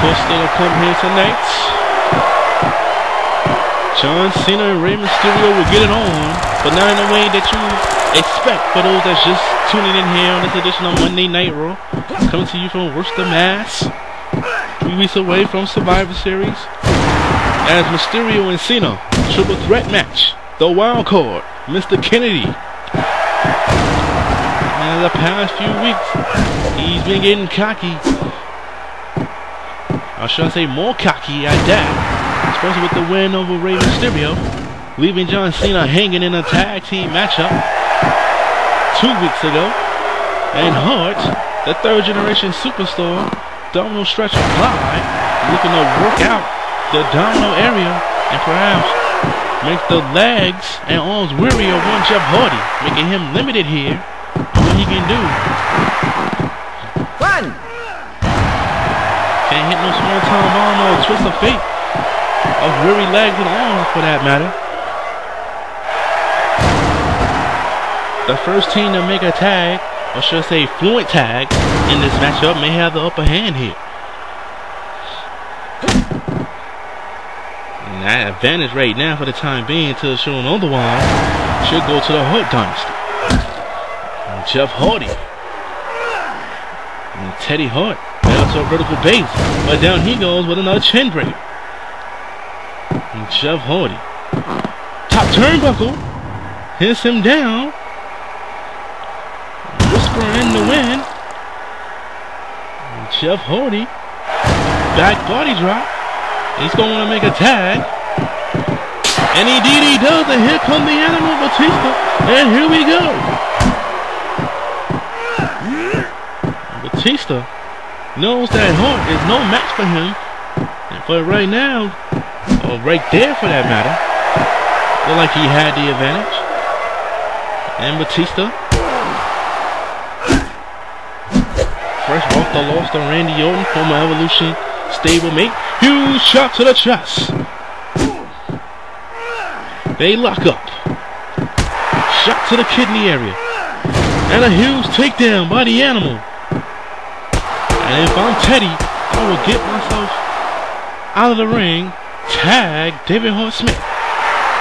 Worcester will come here tonight. John Cena and Rey Mysterio will get it on, but not in the way that you expect for those that's just tuning in here on this edition of Monday Night Raw. Coming to you from Worcester, Mass. 3 weeks away from Survivor Series. As Mysterio and Cena, triple threat match. The wild card, Mr. Kennedy. And the past few weeks, he's been getting cocky. Or should I say more cocky at that. Especially with the win over Rey Mysterio, leaving John Cena hanging in a tag team matchup 2 weeks ago. And Hart, the third generation superstar, domino stretch applied, looking to work out the domino area and perhaps make the legs and arms weary of one Jeff Hardy, making him limited here on what he can do. One. Can't hit no small twist of fate of weary legs and arms, for that matter. The first team to make a tag, or should I say fluent tag, in this matchup may have the upper hand here. And that advantage right now for the time being, until shown otherwise, should go to the Hart Dynasty. And Jeff Hardy. And Teddy Hart. Down to a vertical base. But down he goes with another chin breaker. And Jeff Hardy. Top turnbuckle. Hits him down. Whisper in the wind. And Jeff Hardy. Back body drop. He's going to make a tag. And indeed he does. And here comes the animal Batista. And here we go. Batista knows that Hart is no match for him. But right now, or right there for that matter, looked like he had the advantage. And Batista, fresh off the loss to Randy Orton, former Evolution stablemate. Huge shot to the chest. They lock up. Shot to the kidney area. And a huge takedown by the animal. And if I'm Teddy, I will get myself out of the ring. Tag David Hart Smith.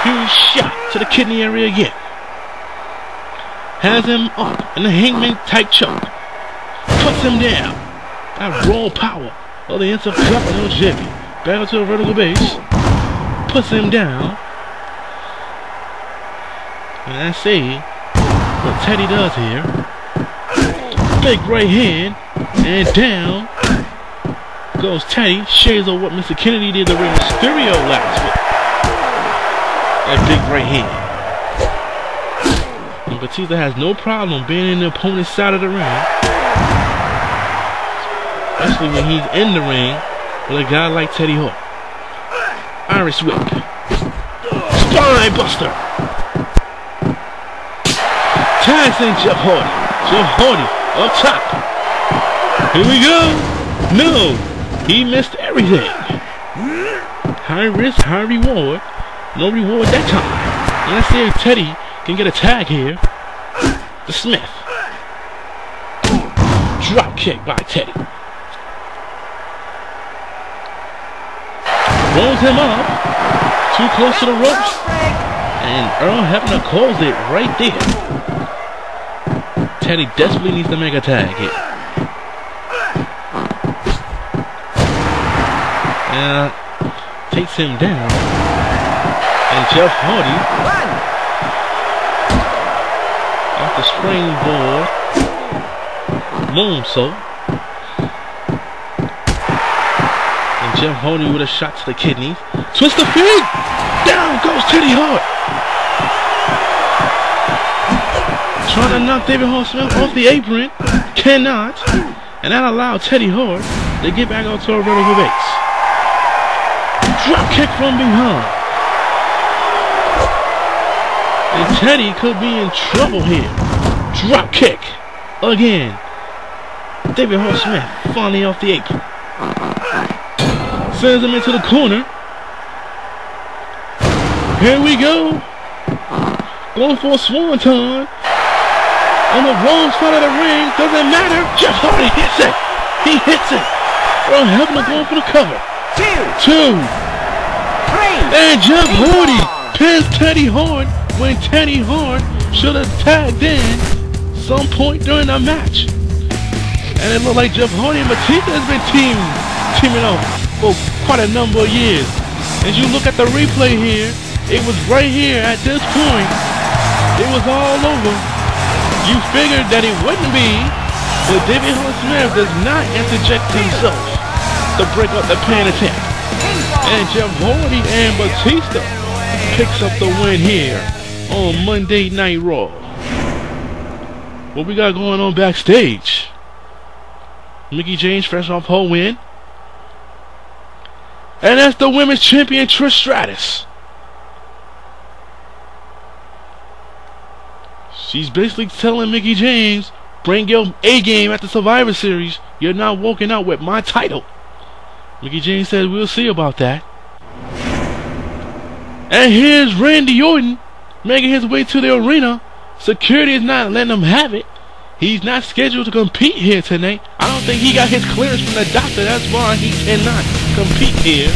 Huge shot to the kidney area again. Has him up in the hangman type choke. Puts him down. That raw power of the inside cup and no jiffy. Back up to a vertical base. Puts him down. And I see what Teddy does here. Big right hand. And down goes Teddy. Shades of what Mr. Kennedy did to Rey Mysterio last week. That big right hand. And Batista has no problem being in the opponent's side of the ring. Especially when he's in the ring with a guy like Teddy Hart. Irish whip. Spine buster. Tags in Jeff Hardy. Jeff Hardy up top. Here we go. No, he missed everything. High risk, high reward. No reward that time. And let's see if Teddy can get a tag here. The Smith. Drop kick by Teddy. Rolls him up. Too close to the ropes. And Earl Hebner calls it right there. Teddy desperately needs to make a tag here. And takes him down. And Jeff Hardy off the springboard moonsault. And Jeff Hardy with a shot to the kidneys. Twist the feet. Down goes Teddy Hart. Trying to knock David Hart Smith off the apron. Cannot. And that allowed Teddy Hart to get back onto a vertical base. Drop kick from behind. And Teddy could be in trouble here. Drop kick. Again. David Hart Smith finally off the apron. Sends him into the corner. Here we go. Going for a swanton. On the wrong side of the ring. Doesn't matter. Jeff Hardy hits it. He hits it. Earl Hebner going for the cover. Two. And Jeff Hardy pins Teddy Hart when Teddy Hart should have tagged in some point during the match. And it looked like Jeff Hardy and Batista has been teaming up for quite a number of years. As you look at the replay here, it was right here at this point. It was all over. You figured that it wouldn't be, but David Hart Smith does not interject himself to break up the pin attempt. And Jeff Hardy and Batista picks up the win here on Monday Night Raw. What we got going on backstage? Mickie James fresh off her win. And that's the women's champion Trish Stratus. She's basically telling Mickie James, bring your A game at the Survivor Series. You're not walking out with my title. Mickie James said we'll see about that. And here's Randy Orton making his way to the arena. Security is not letting him have it. He's not scheduled to compete here tonight. I don't think he got his clearance from the doctor. That's why he cannot compete here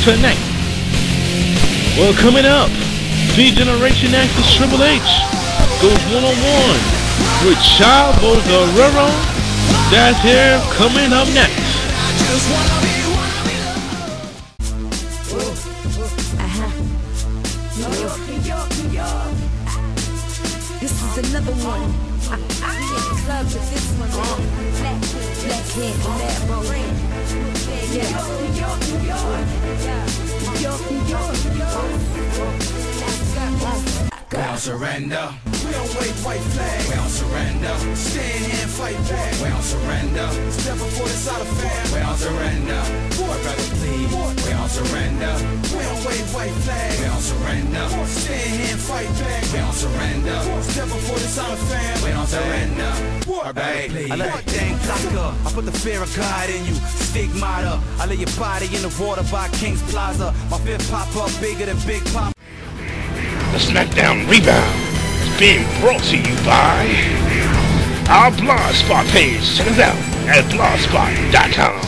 tonight. Well, coming up, the Generation X's Triple H goes one-on-one with Chavo Guerrero. That's here coming up next. This is another one. We in the club with this one. Black head, black roll. We don't surrender. We don't wave white flag. We don't surrender. Stand here and fight back. We don't surrender. Step before the side of fam. We don't surrender. Boy, brother, please. We don't surrender. We don't wave white flag. We don't surrender. Stand here and fight back. We don't surrender. Step before the side of fam. We don't surrender. Boy, brother, please. I let that thing clock up. I put the fear of God in you. Stigmata. I lay your body in the water by King's Plaza. My fifth pop up bigger than Big Pop. The SmackDown Rebound is being brought to you by our Blogspot page. Check us out at blogspot.com.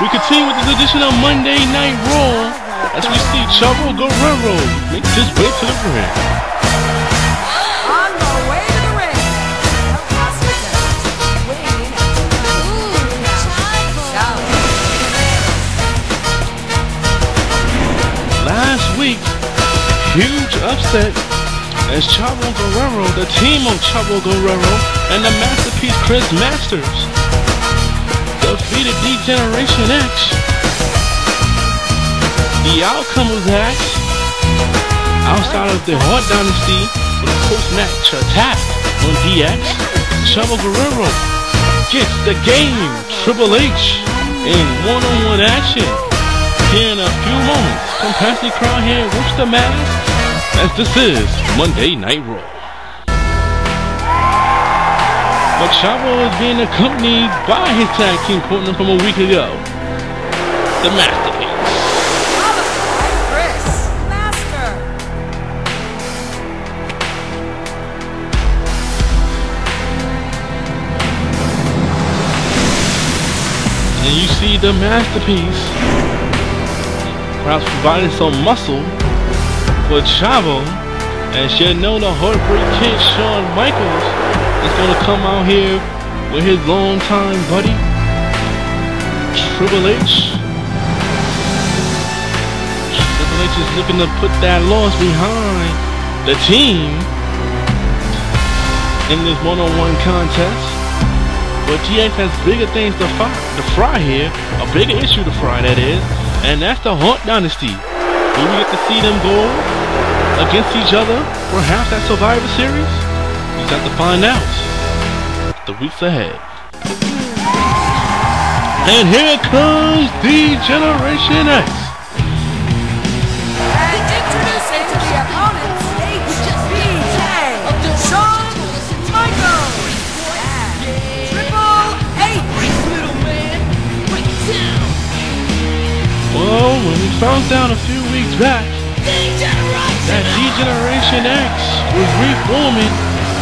We continue with this edition of Monday Night Raw as we see Chavo Guerrero make his way to the ring. On the way to the ring, Last week, huge upset as Chavo Guerrero, the team of Chavo Guerrero and the Masterpiece Chris Masters defeated D-Generation X. The outcome of that, outside of the Hart Dynasty with a post-match attack on DX, Chavo Guerrero gets the game Triple H in one-on-one action here in a few moments. Come past the crowd here in Worcester, Mass, as this is Monday Night Raw. But Chavo is being accompanied by his tag team partner from a week ago, the Masterpiece. Chris Master. the masterpiece, perhaps providing some muscle for Chavo, as you know the Heartbreak Kid Shawn Michaels is going to come out here with his longtime buddy Triple H. Triple H is looking to put that loss behind the team in this one-on-one contest. But GX has bigger things to fry here, a bigger issue to fry, that is, and that's the Hart Dynasty. Will we get to see them go against each other, perhaps at Survivor Series? We just have to find out the weeks ahead. And here comes the Generation X. And introducing to the opponents, HBK, Shawn Michaels, and Triple H. Well, when we found out a few weeks back that D-Generation X was reforming,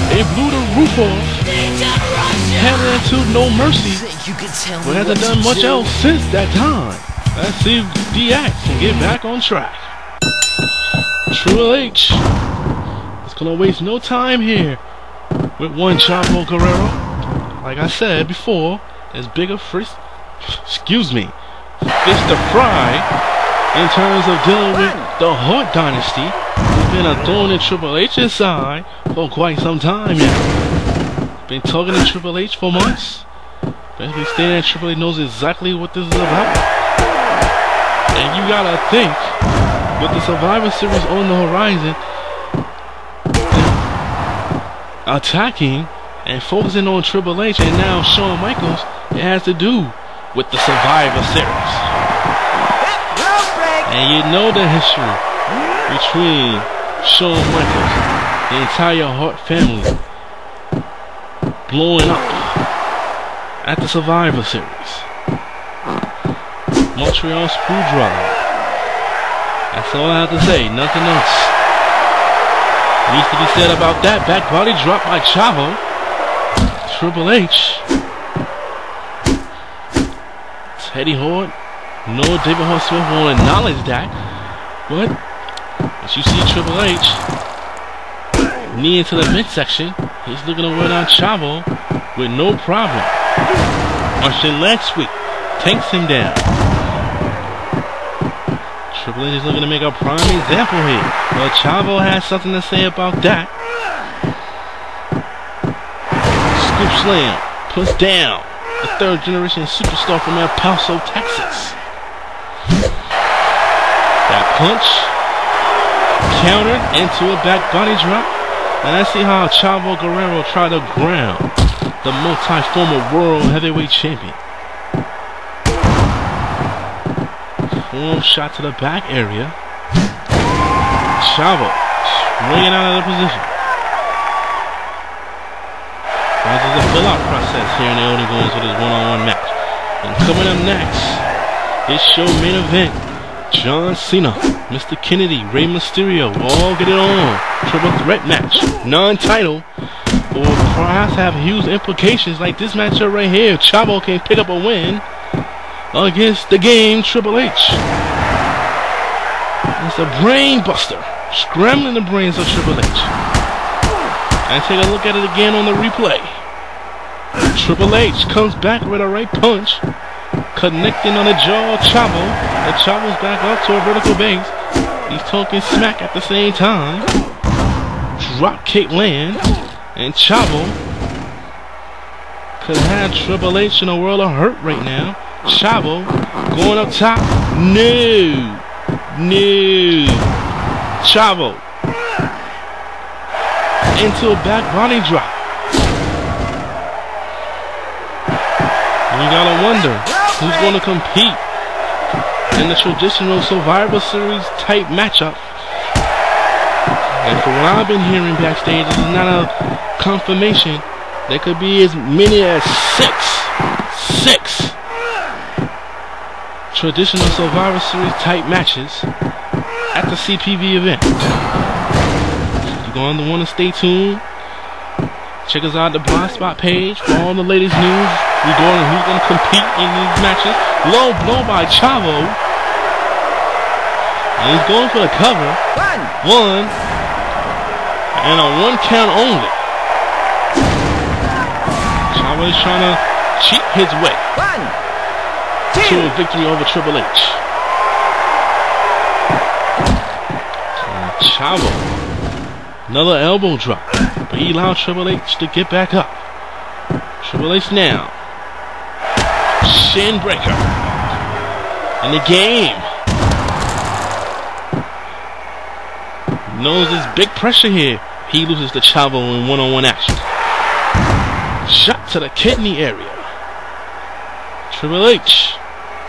they blew the roof off, headed into No Mercy, but hasn't done much else since that time. Let's see if DX can get back on track. Triple H is gonna waste no time here with one Chavo Guerrero. Like I said before, there's bigger fish to fry in terms of dealing with the Hart Dynasty, who's been a thorn in Triple H's side for quite some time now. Been talking to Triple H for months. Basically stating that Triple H knows exactly what this is about. And you gotta think, with the Survivor Series on the horizon, attacking and focusing on Triple H and now Shawn Michaels, it has to do with the Survivor Series. And you know the history between Shawn Michaels, the entire Hart family, blowing up at the Survivor Series. Montreal Screwdriver. That's all I have to say, nothing else needs to be said about that. Back body drop by Chavo. Triple H. Teddy Hart. No, David Hart Smith won't acknowledge that. But as you see Triple H knee into the midsection, he's looking to wear down Chavo with no problem. Russian leg sweep takes him down. Triple H is looking to make a prime example here. Well, Chavo has something to say about that. Scoop slam, push down. The third generation superstar from El Paso, Texas. That punch countered into a back body drop. And I see how Chavo Guerrero tried to ground the multi-former world heavyweight champion. Form shot to the back area. Chavo swinging out of the position. This is a fill-out process here in the Olden Goings with his one-on-one match. And coming up next, his show main event, John Cena, Mr. Kennedy, Rey Mysterio, all get it on. Triple threat match, non-title, or perhaps have huge implications like this matchup right here. Chavo can pick up a win against the game Triple H. It's a brain buster, scrambling the brains of Triple H. And take a look at it again on the replay. Triple H comes back with a right punch, connecting on the jaw of Chavo. And Chavo's back up to a vertical base. He's talking smack at the same time. Drop kick land. And Chavo could have Triple H in a world of hurt right now. Chavo going up top. No. Chavo into a back body drop. And you gotta wonder who's gonna compete in the traditional Survivor Series type matchup. And for what I've been hearing backstage, this is not a confirmation. There could be as many as six traditional Survivor Series type matches at the CPV event. You're going to want to stay tuned. Check us out at the Blog Spot page for all the latest news Who's going to compete in these matches. Low blow by Chavo. And he's going for the cover. One. And a 1 count only. Chavo is trying to cheat his way to a victory over Triple H. And Chavo. Another elbow drop. But he allowed Triple H to get back up. Triple H now. Shin breaker. In the game. Knows there's big pressure here. He loses to Chavo in one-on-one action. Shot to the kidney area. Triple H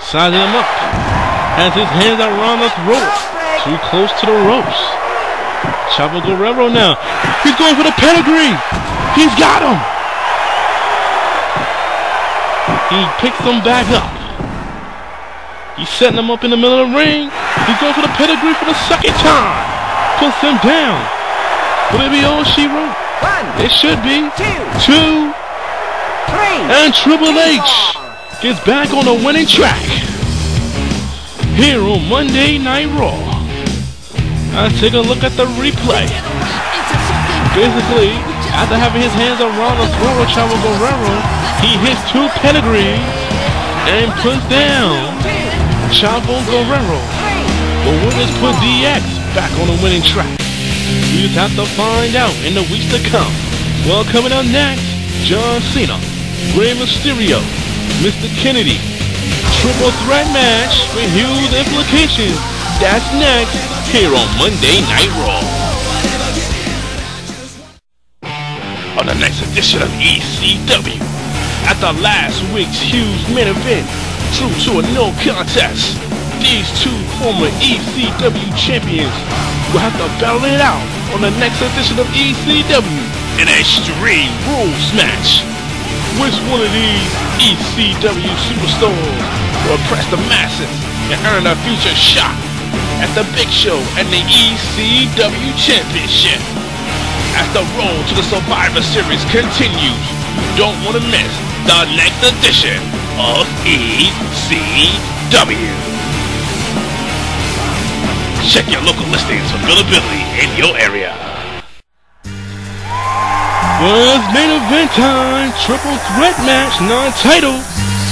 sizing him up. Has his hands around the throat. Too close to the ropes. Chavo Guerrero now. He's going for the pedigree. He's got him. He picks him back up. He's setting him up in the middle of the ring. He's going for the pedigree for the second time. Puts him down. Will it be all she wrote? It should be. 2, 3. And Triple H gets back on the winning track. Here on Monday Night Raw. Let's take a look at the replay. Basically, after having his hands around the throat of Chavo Guerrero, he hits 2 pedigrees and puts down Chavo Guerrero. But will this put DX back on the winning track? We just have to find out in the weeks to come. Well, coming up next, John Cena, Rey Mysterio, Mr. Kennedy, triple threat match with huge implications. That's next here on Monday Night Raw. On the next edition of ECW, after last week's huge main event, true to a no contest, these 2 former ECW champions will have to battle it out on the next edition of ECW, an Extreme Rules match. Which one of these ECW superstars will impress the masses and earn a future shot at the big show and the ECW Championship? As the road to the Survivor Series continues, you don't want to miss the next edition of ECW. Check your local listings for availability in your area. Well, it's main event time. Triple threat match, non-title.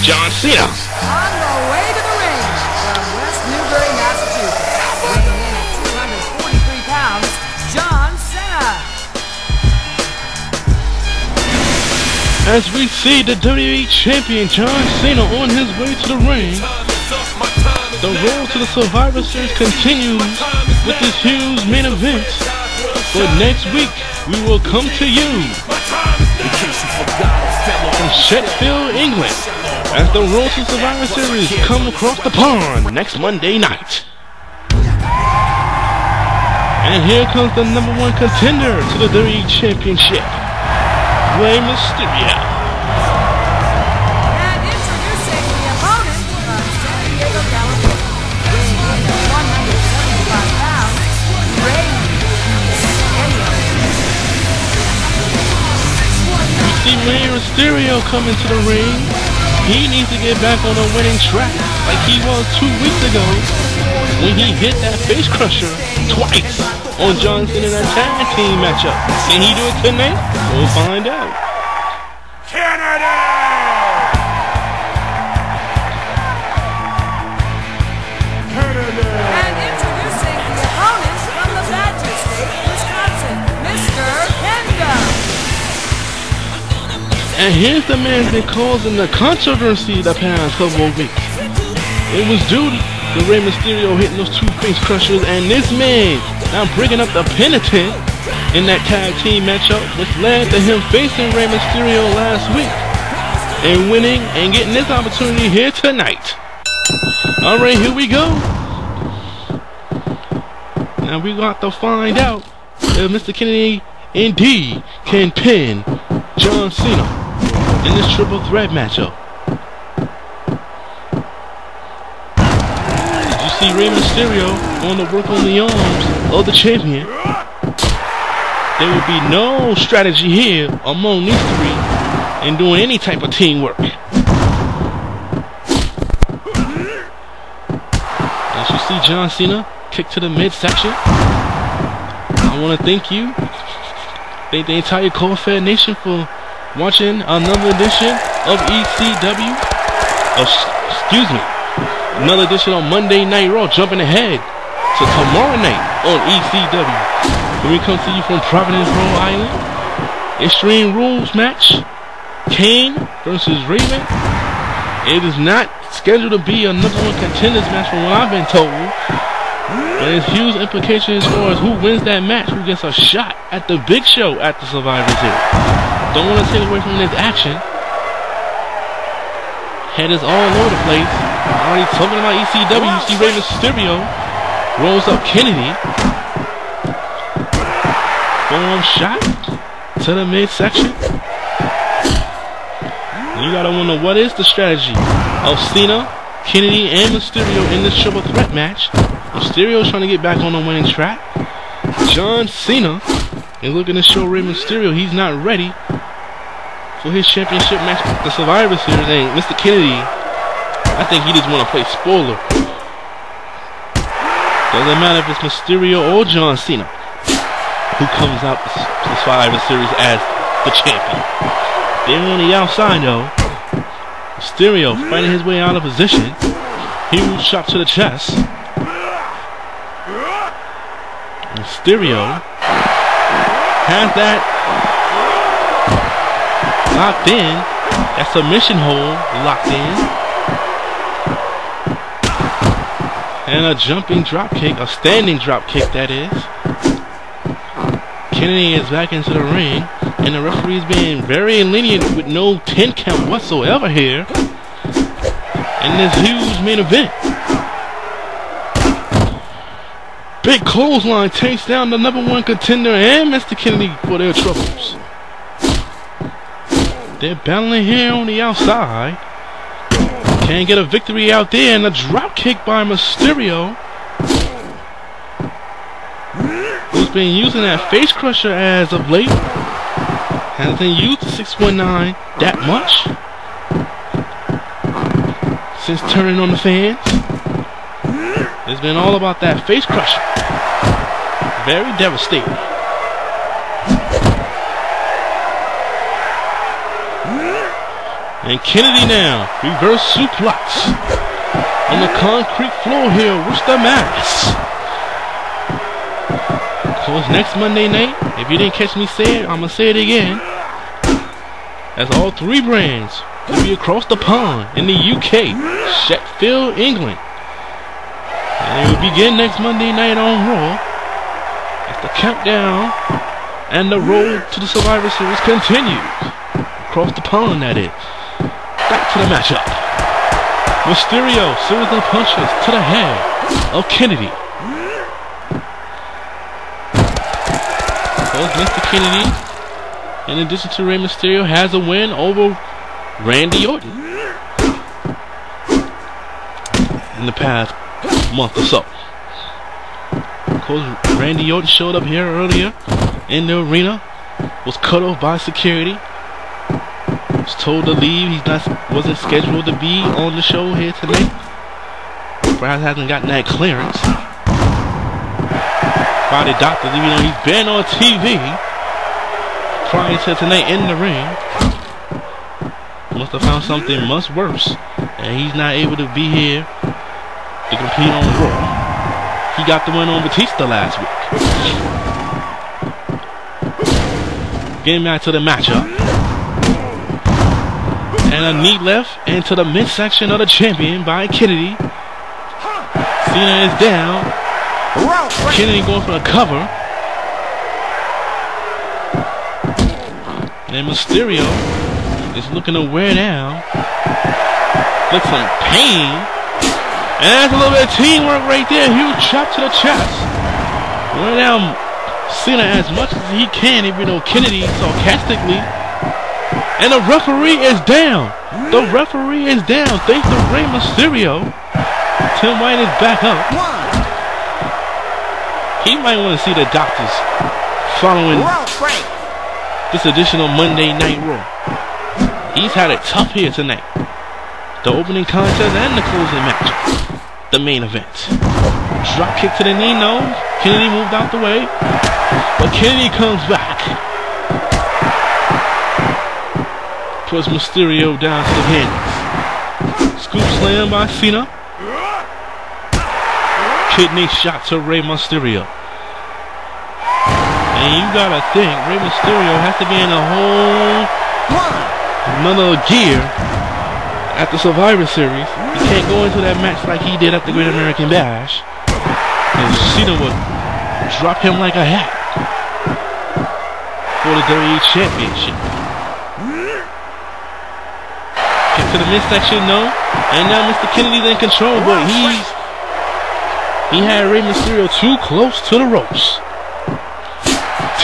John Cena. On the way to the ring from West Newbury, Massachusetts, weighing in at 243 pounds, John Cena. As we see the WWE Champion John Cena on his way to the ring, the road to the Survivor Series continues with this huge main event. But next week, we will come to you from Sheffield, England, as the road to Survivor Series come across the pond next Monday night. And here comes the #1 contender to the WWE Championship, Rey Mysterio. And introducing the opponent from San Diego, California, weighing in at 175 pounds, Rey Mysterio. We see Rey Mysterio coming to the ring. He needs to get back on a winning track like he was 2 weeks ago when he hit that face crusher twice on John Cena in that tag team matchup. Can he do it tonight? We'll find out. And introducing the opponent from the Badger State, Wisconsin, Mr. Kendo. And here's the man that's been causing the controversy the past couple of weeks. It was due to Rey Mysterio hitting those 2 face crushers, and this man now bringing up the penitent in that tag team matchup, which led to him facing Rey Mysterio last week and winning and getting this opportunity here tonight. Alright, here we go. Now we got to find out if Mr. Kennedy indeed can pin John Cena in this triple threat matchup. Did you see Rey Mysterio going to work on the arms of the champion? There will be no strategy here among these 3 in doing any type of teamwork. John Cena. Kick to the midsection. I want to thank you. Thank the entire CAWFed Nation for watching another edition of ECW. Excuse me. Another edition on Monday Night Raw. Jumping ahead to tomorrow night on ECW. When we come to you from Providence, Rhode Island. Extreme Rules match. Kane versus Raven. It is not scheduled to be a #1 Contenders match from what I've been told. But there's huge implications as far as who wins that match, who gets a shot at the big show at the Survivor Series. Don't want to take away from this action. Head is all over the place. Already talking about ECW, you see Rey Mysterio rolls up Kennedy. Forearm shot to the midsection. You gotta wonder what is the strategy of Cena, Kennedy, and Mysterio in this triple threat match. Mysterio is trying to get back on the winning track. John Cena is looking to show Rey Mysterio he's not ready for his championship match at the Survivor Series. And Mr. Kennedy, I think he just want to play spoiler. Doesn't matter if it's Mysterio or John Cena who comes out to the Survivor Series as the champion. They're on the outside though. Mysterio fighting his way out of position. Huge shot to the chest. Mysterio has that locked in. That submission hold locked in. And a jumping drop kick, a standing drop kick that is. Kennedy is back into the ring, and the referee is being very lenient with no 10 count whatsoever here in this huge main event. Big clothesline takes down the #1 contender and Mr. Kennedy for their troubles. They're battling here on the outside. Can't get a victory out there, and a drop kick by Mysterio, who's been using that face crusher as of late. Hasn't used the 619 that much since turning on the fans. It's been all about that face crusher. Very devastating. And Kennedy now, reverse suplex on the concrete floor here, Worcester, Mass. So it's next Monday night. If you didn't catch me say it, I'm going to say it again. As all three brands will be across the pond in the UK, Sheffield, England. And it will begin next Monday night on Raw as the countdown and the road to the Survivor Series continues. Across the pond, that is. Back to the matchup. Mysterio series of punches to the head of Kennedy. So Mr. Kennedy, in addition to Rey Mysterio, has a win over Randy Orton in the past month or so. Of course, Randy Orton showed up here earlier in the arena, was cut off by security, was told to leave. He wasn't scheduled to be on the show here tonight. Perhaps hasn't gotten that clearance by the doctors, even though he's been on TV prior to tonight in the ring. Must have found something much worse, and he's not able to be here to compete on Raw. He got the win on Batista last week. Getting back to the matchup. And a knee left into the midsection of the champion by Kennedy. Cena is down. Kennedy going for the cover. And Mysterio is looking to wear down. Looks some pain. And that's a little bit of teamwork right there. Huge chop to the chest. Wear down Cena as much as he can, even though Kennedy sarcastically. And the referee is down. The referee is down. Thanks to Rey Mysterio. Tim White is back up. He might want to see the doctors following this edition of Monday Night Raw. He's had it tough here tonight. The opening contest and the closing match. The main event. Drop kick to the knee, no. Kennedy moved out the way. But Kennedy comes back. Puts Mysterio down to the hands. Scoop slam by Cena. Kidney shot to Rey Mysterio. And you gotta think, Rey Mysterio has to be in a whole another gear at the Survivor Series. He can't go into that match like he did at the Great American Bash. And Cena would drop him like a hat for the WWE Championship. Kick to the midsection, no. And now Mr. Kennedy's in control, but he had Rey Mysterio too close to the ropes.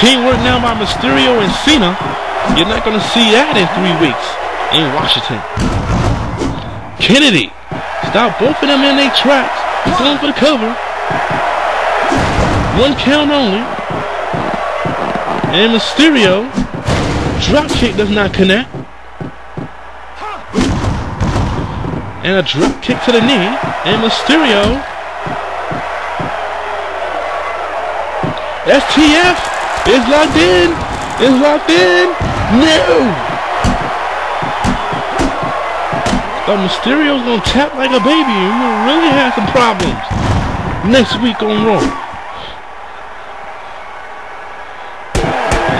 Teamwork now by Mysterio and Cena. You're not going to see that in 3 weeks in Washington. Kennedy stopped both of them in their tracks. He's going for the cover. 1 count only. And Mysterio, drop kick does not connect. And a drop kick to the knee. And Mysterio, STF is locked in. Is locked in. No. But Mysterio's gonna tap like a baby. And we'll really have some problems next week on Raw.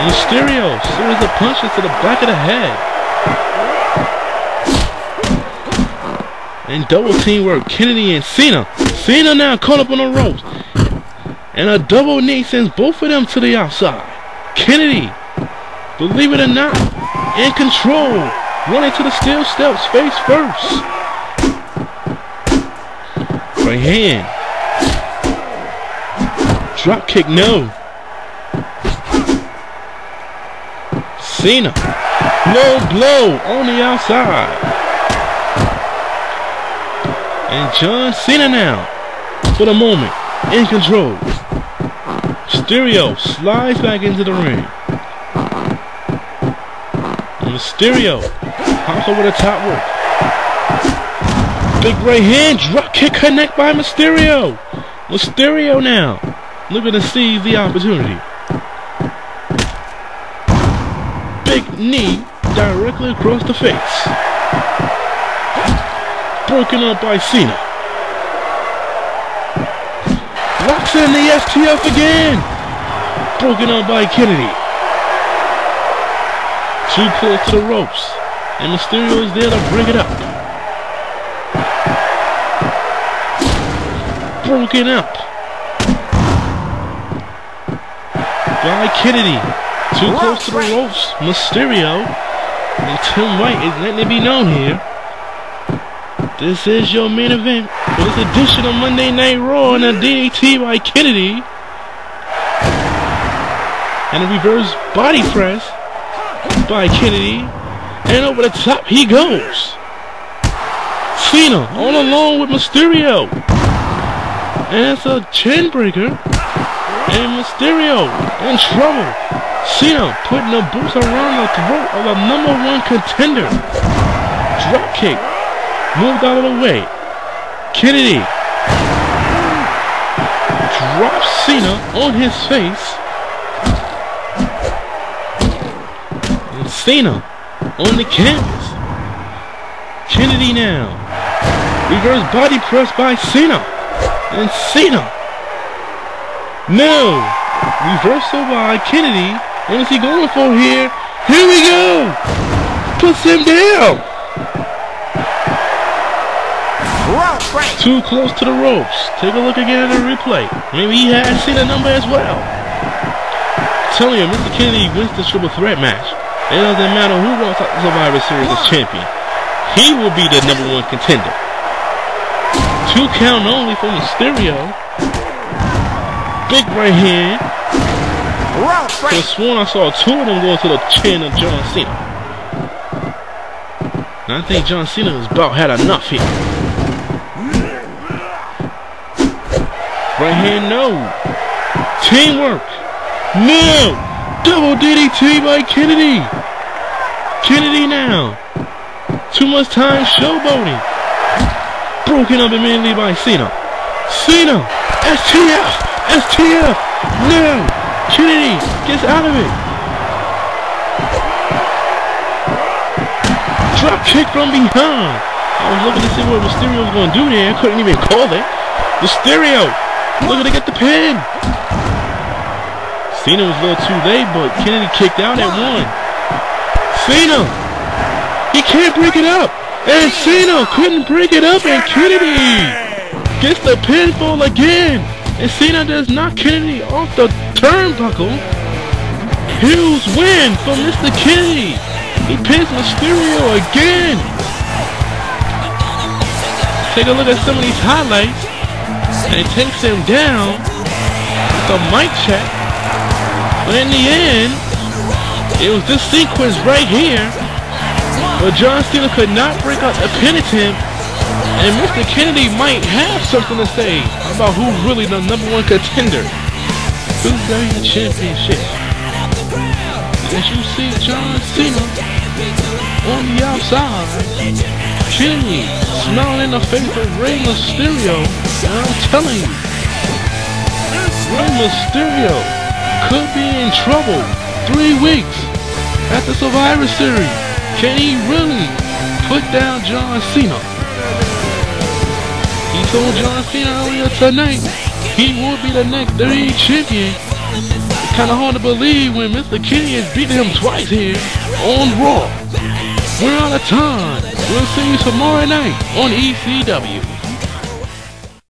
Mysterio series of punches to the back of the head. And double teamwork, Kennedy and Cena. Cena now caught up on the ropes. And a double knee sends both of them to the outside. Kennedy, believe it or not, in control. Running to the steel steps, face first. Right hand. Drop kick, no. Cena. Low blow on the outside. And John Cena now, for the moment, in control. Mysterio slides back into the ring. Mysterio hops over the top rope. Big right hand, drop kick connect by Mysterio. Mysterio now looking to seize the opportunity. Big knee directly across the face. Broken up by Cena. Locks in the STF again. Broken up by Kennedy. Too close to the ropes. And Mysterio is there to bring it up. Broken up by Kennedy. Too close to the ropes. Mysterio. And Tim White is letting it be known here. This is your main event for this edition of Monday Night Raw, and a DDT by Kennedy. And a reverse body press by Kennedy. And over the top he goes. Cena all alone with Mysterio. And it's a chin breaker. And Mysterio in trouble. Cena putting the boots around the throat of the #1 contender. Drop kick. Moved out of the way. Kennedy drops Cena on his face. And Cena on the canvas. Kennedy now. Reverse body press by Cena. And Cena. No. Reversal by Kennedy. What is he going for here? Here we go. Puts him down. Too close to the ropes. Take a look again at the replay. Maybe he has seen a number as well. I'm telling you, Mr. Kennedy wins the triple threat match. It doesn't matter who walks out the Survivor Series as champion. He will be the #1 contender. 2 count only for Mysterio. Big right hand. I could have sworn I saw 2 of them going to the chin of John Cena. And I think John Cena has about had enough here. Right hand, no. Teamwork. No. Double DDT by Kennedy. Kennedy now. Too much time showboating. Broken up immediately by Cena. Cena. STF. STF. No. Kennedy gets out of it. Drop kick from behind. I was looking to see what Mysterio was going to do there. I couldn't even call it. Mysterio looking to get the pin. Cena was a little too late, but Kennedy kicked out at 1. Cena. He can't break it up. And Cena couldn't break it up, and Kennedy gets the pinfall again. And Cena does knock Kennedy off the turnbuckle. Huge win for Mr. Kennedy. He pins Mysterio again. Take a look at some of these highlights. And it takes him down with a mic check. But in the end, it was this sequence right here. But John Cena could not break out the penitent. And Mr. Kennedy might have something to say about who's really the #1 contender to the championship. As you see John Cena on the outside, Kennedy smiling in the face of Rey Mysterio. And I'm telling you, Rey Mysterio could be in trouble 3 weeks after Survivor Series. Can he really put down John Cena? He told John Cena earlier tonight he will be the next WWE champion. It's kind of hard to believe when Mr. Kennedy has beaten him twice here on Raw. We're out of time. We'll see you tomorrow night on ECW.